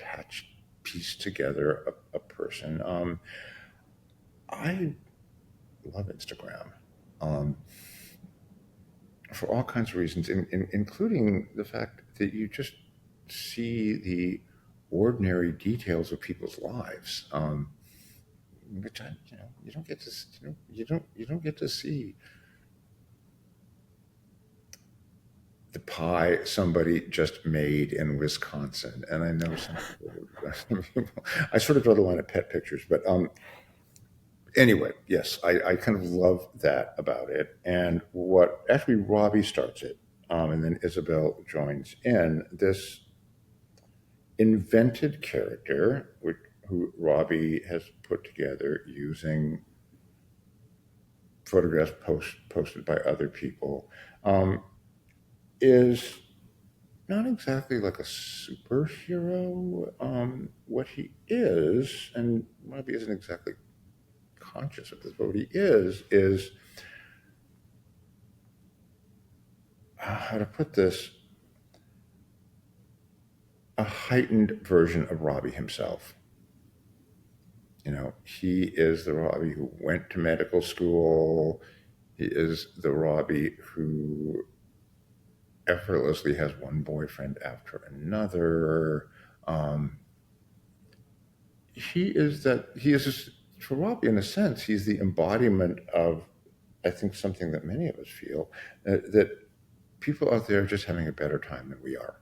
piece together a person. I love Instagram for all kinds of reasons, including the fact that you just see the ordinary details of people's lives, which you don't get to you don't get to see the pie somebody just made in Wisconsin. And I know some people, I sort of draw the line at pet pictures, but anyway, yes, I kind of love that about it. And what actually Robbie starts it, and then Isabel joins in this invented character, who Robbie has put together using photographs posted by other people, is not exactly like a superhero. What he is, and Robbie isn't exactly conscious of this, but what he is how to put this, a heightened version of Robbie himself. He is the Robbie who went to medical school. He is the Robbie who effortlessly has one boyfriend after another. He is for Robbie, in a sense, he's the embodiment of, I think, something that many of us feel, that people out there are just having a better time than we are.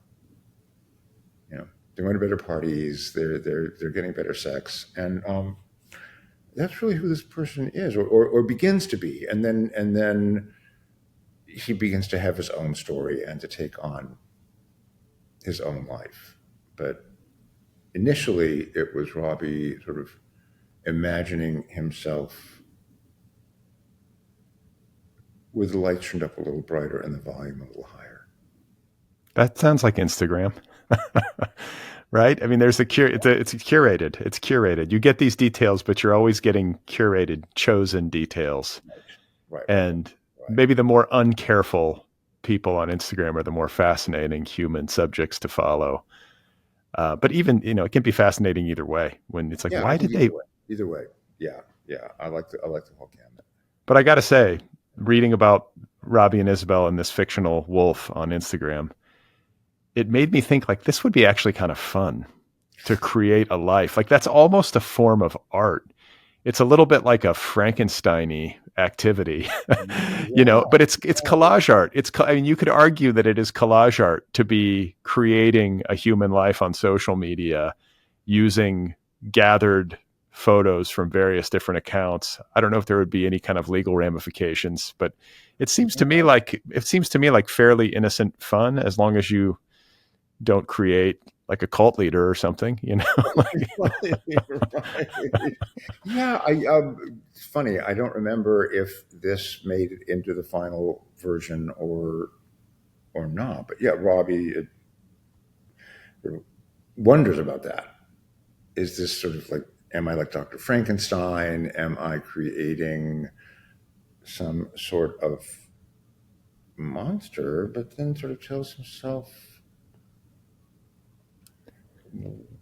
They're going to better parties. They're getting better sex, and that's really who this person is, or begins to be, and then he begins to have his own story and to take on his own life. But initially, it was Robbie sort of imagining himself with the lights turned up a little brighter and the volume a little higher. That sounds like Instagram. Right? There's it's curated. It's curated. You get these details, but you're always getting curated, chosen details. Right. And maybe the more uncareful people on Instagram are the more fascinating human subjects to follow. But even, it can be fascinating either way when it's like, why did they? Either way. Yeah. I like the whole gamut. But I got to say, reading about Robbie and Isabel and this fictional Woolf on Instagram, it made me think like this would be actually kind of fun to create a life. Like that's almost a form of art. It's a little bit like a Frankenstein-y activity, Yeah, but it's collage art. I mean, you could argue that it is collage art to be creating a human life on social media using gathered photos from various different accounts. I don't know if there would be any kind of legal ramifications, but it seems to me like fairly innocent fun as long as you don't create like a cult leader or something, right. Yeah, it's funny. I don't remember if this made it into the final version or not. But yeah, Robbie wonders about that. Is this sort of like, am I like Dr. Frankenstein? Am I creating some sort of monster? But then sort of tells himself,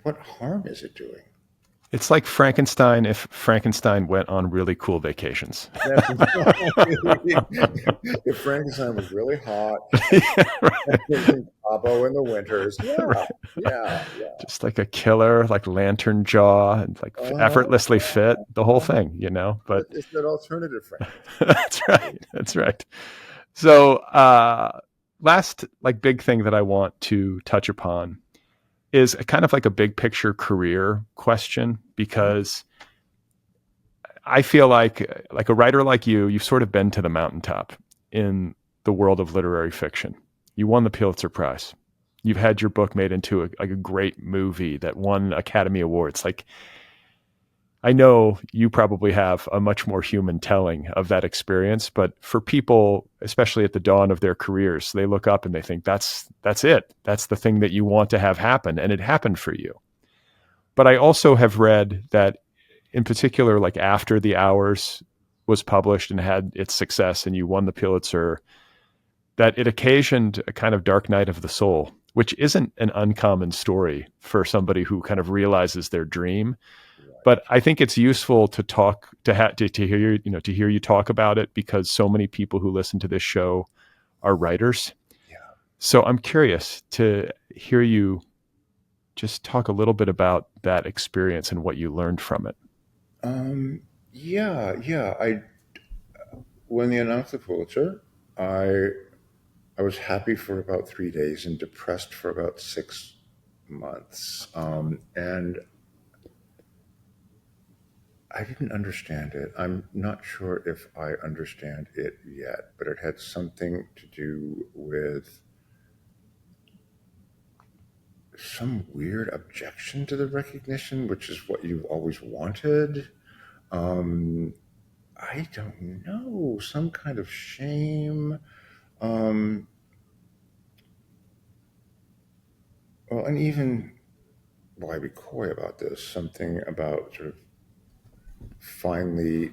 what harm is it doing? It's like Frankenstein if Frankenstein went on really cool vacations. That's if Frankenstein was really hot, Yeah, right. in Cabo in the winters, yeah. Just like a killer, like lantern jaw, and like effortlessly fit, the whole thing, But It's that alternative Frankenstein. That's right. So, last like big thing that I want to touch upon is a kind of like a big picture career question, because I feel like a writer like you've sort of been to the mountaintop in the world of literary fiction. You won the Pulitzer Prize. You've had your book made into a great movie that won Academy Awards. Like, I know you probably have a much more human telling of that experience, but for people, especially at the dawn of their careers, they look up and they think that's it. That's the thing that you want to have happen. And it happened for you. But I also have read that in particular, like after The Hours was published and had its success and you won the Pulitzer, that it occasioned a kind of dark night of the soul, which isn't an uncommon story for somebody who kind of realizes their dream. But I think it's useful to talk to hear you talk about it, because so many people who listen to this show are writers. Yeah. So I'm curious to hear you just talk a little bit about that experience and what you learned from it. Yeah. When they announced the Pulitzer, I was happy for about 3 days and depressed for about 6 months. And I didn't understand it. I'm not sure if I understand it yet, but it had something to do with some weird objection to the recognition, which is what you've always wanted. I don't know, some kind of shame. Well, and even, why be coy about this? Something about sort of finally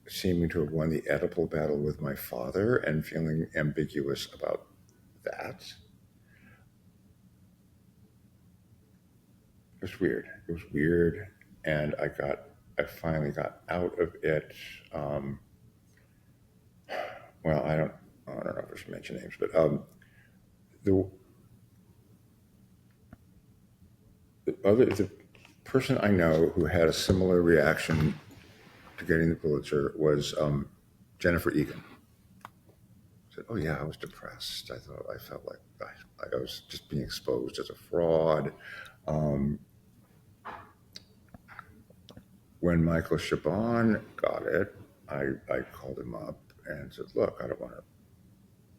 seeming to have won the Oedipal battle with my father and feeling ambiguous about that. It was weird, and I finally got out of it. Well, I don't know if I should mention names, but the person I know who had a similar reaction to getting the Pulitzer was Jennifer Egan. Said, "Oh yeah, I was depressed. I felt like I was just being exposed as a fraud." When Michael Chabon got it, I called him up and said, "Look, I don't want to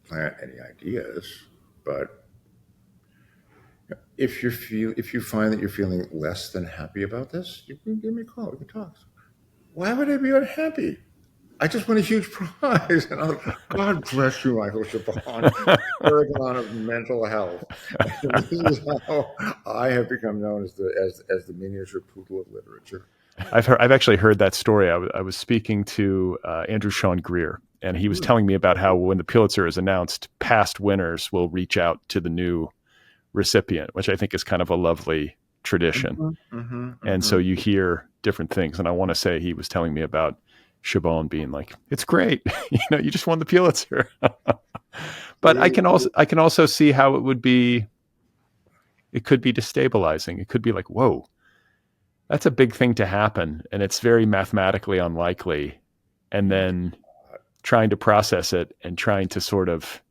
plant any ideas, but if you find that you're feeling less than happy about this, you can give me a call. We can talk." Why would I be unhappy? I just won a huge prize. And I'm like, God bless you, Michael Chabon, paragon of mental health. This is how I have become known as the miniature poodle of literature. I've actually heard that story. I was speaking to Andrew Sean Greer, and he was telling me about how when the Pulitzer is announced, past winners will reach out to the new recipient, which I think is kind of a lovely tradition. And so you hear different things. And I want to say he was telling me about Chabon being like, "It's great. You just won the Pulitzer." But I can also see how it could be destabilizing. It could be like, whoa, that's a big thing to happen, and it's very mathematically unlikely. And then trying to process it and trying to sort of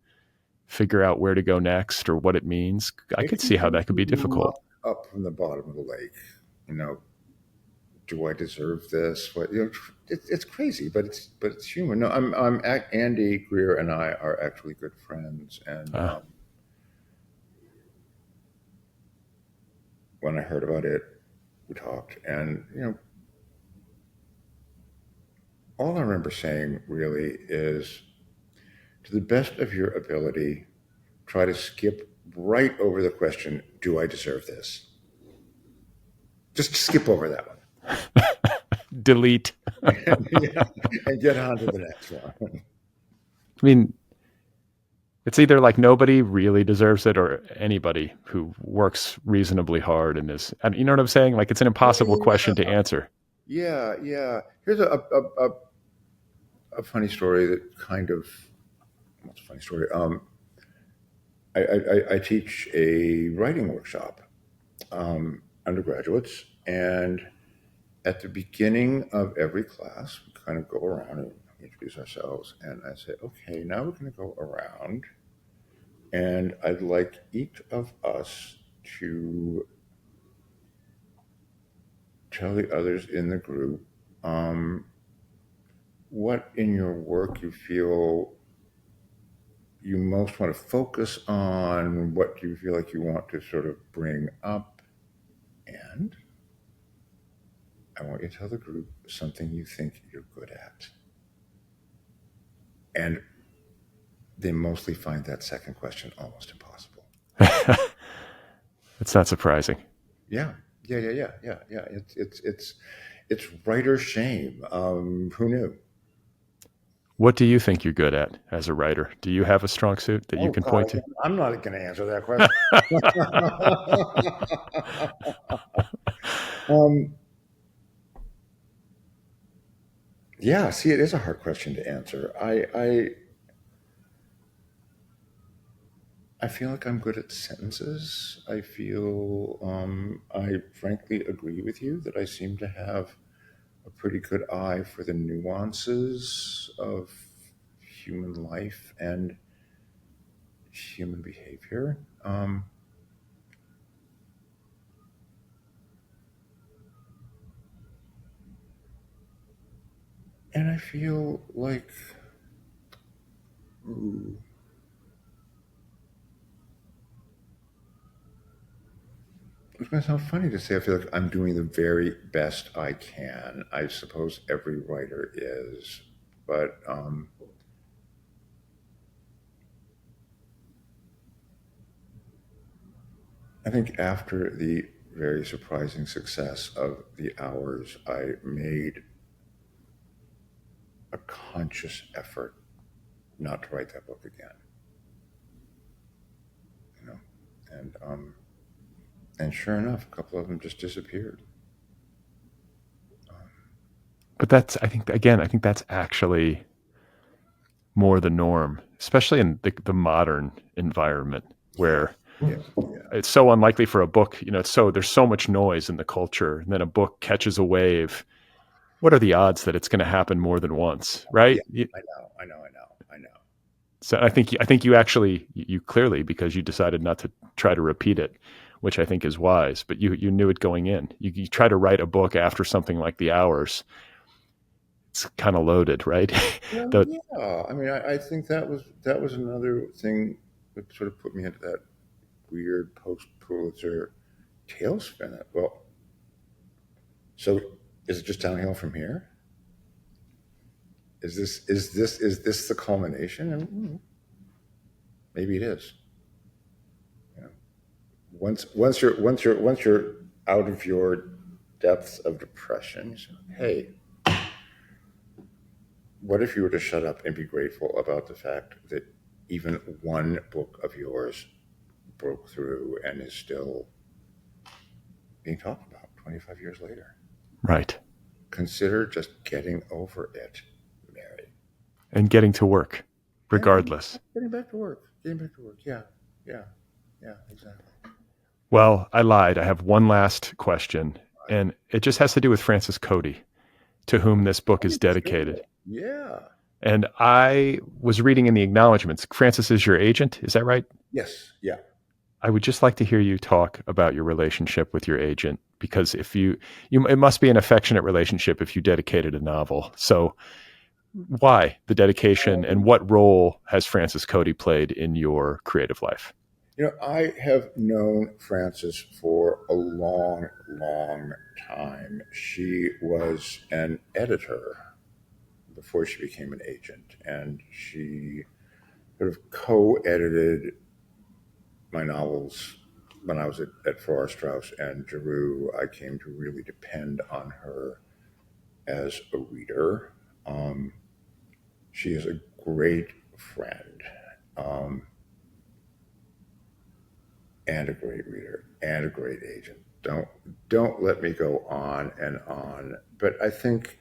figure out where to go next or what it means. I It could can see how come that could be difficult. up from the bottom of the lake. You know, do I deserve this? What it's crazy, but it's human. No, Andy Greer and I are actually good friends, and Uh, when I heard about it, we talked, and all I remember saying really is, to the best of your ability, try to skip right over the question, do I deserve this? Just skip over that one. delete. Yeah, and get on to the next one. I mean, it's either like nobody really deserves it or anybody who works reasonably hard and is, you know what I'm saying? Like it's an impossible question to answer. Yeah. Here's a funny story that kind of, well, it's a funny story. I teach a writing workshop, undergraduates, and at the beginning of every class, we kind of go around and introduce ourselves. And I say, okay, now we're going to go around, and I'd like each of us to tell the others in the group what in your work you feel you most want to focus on, what you feel like you want to sort of bring up, and I want you to tell the group something you think you're good at. And they mostly find that second question almost impossible. It's not surprising. Yeah. It's writer shame. Who knew? What do you think you're good at as a writer? Do you have a strong suit that you Oh can God, point to? I'm not going to answer that question. um, yeah, see, it is a hard question to answer. I feel like I'm good at sentences. I feel I frankly agree with you that I seem to have a pretty good eye for the nuances of human life and human behavior. And I feel like, ooh, it's going to sound funny to say, I feel like I'm doing the very best I can. I suppose every writer is, but I think after the very surprising success of The Hours, I made a conscious effort not to write that book again. You know, and sure enough, a couple of them just disappeared. But that's, I think that's actually more the norm, especially in the modern environment Yeah, where yeah. it's so unlikely for a book, it's so, there's so much noise in the culture, and then a book catches a wave. What are the odds that it's going to happen more than once, right? Yeah, I know. So I think you actually, you clearly, because you decided not to try to repeat it, which I think is wise, but you knew it going in. You try to write a book after something like The Hours, it's kind of loaded, right? Well, the yeah. I mean, I think that was another thing that sort of put me into that weird post Pulitzer tailspin. Well, so is it just downhill from here? Is this the culmination? And maybe it is. You know, once you're out of your depths of depression, you say, hey, what if you were to shut up and be grateful about the fact that even one book of yours broke through and is still being talked about 25 years later? right. Consider just getting over it, Mary. And getting to work. regardless. Getting back to work. Yeah, yeah, yeah, exactly. Well, I lied. I have one last question, and it just has to do with Francis Cody, to whom this book is dedicated. Yeah. And I was reading in the acknowledgments. Francis is your agent, is that right? Yes. Yeah. I would just like to hear you talk about your relationship with your agent, because if you it must be an affectionate relationship if you dedicated a novel. So why the dedication, and what role has Francis Cody played in your creative life? I have known Frances for a long, long time. She was an editor before she became an agent, and she sort of co-edited my novels when I was at Farrar, Straus and Giroux. I came to really depend on her as a reader. She is a great friend, and a great reader, and a great agent. Don't let me go on and on. But I think,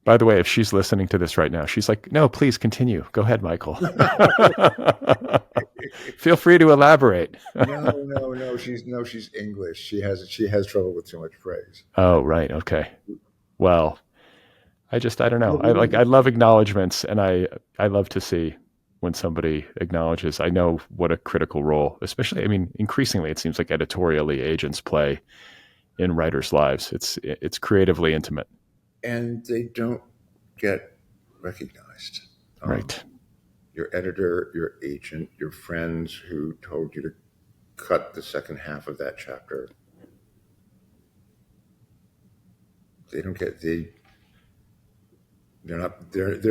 By the way, if she's listening to this right now, she's like, no, please continue. Go ahead, Michael. Feel free to elaborate. no, she's English. She has trouble with too much praise. Oh, right. Okay. Well, I don't know. I love acknowledgments, and I love to see when somebody acknowledges. I know what a critical role, especially, I mean, increasingly it seems like editorially agents play in writers' lives. It's creatively intimate. And they don't get recognized. Right. Your editor, your agent, your friends who told you to cut the second half of that chapter, they don't get they're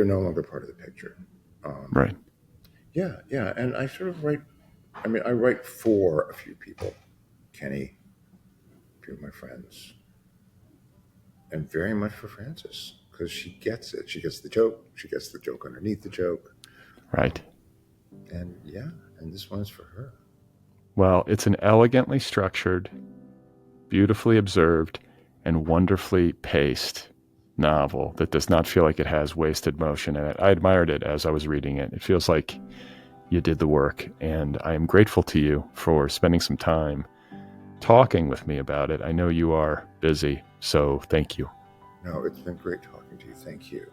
no longer part of the picture. Right. Yeah, and I sort of write. I mean, I write for a few people, Kenny, a few of my friends, and very much for Frances, because she gets it. She gets the joke. She gets the joke underneath the joke. Right. And this one's for her. Well, it's an elegantly structured, beautifully observed, and wonderfully paced novel that does not feel like it has wasted motion in it. I admired it as I was reading it. It feels like you did the work, and I am grateful to you for spending some time talking with me about it. I know you are busy, so thank you. No, it's been great talking to you. Thank you.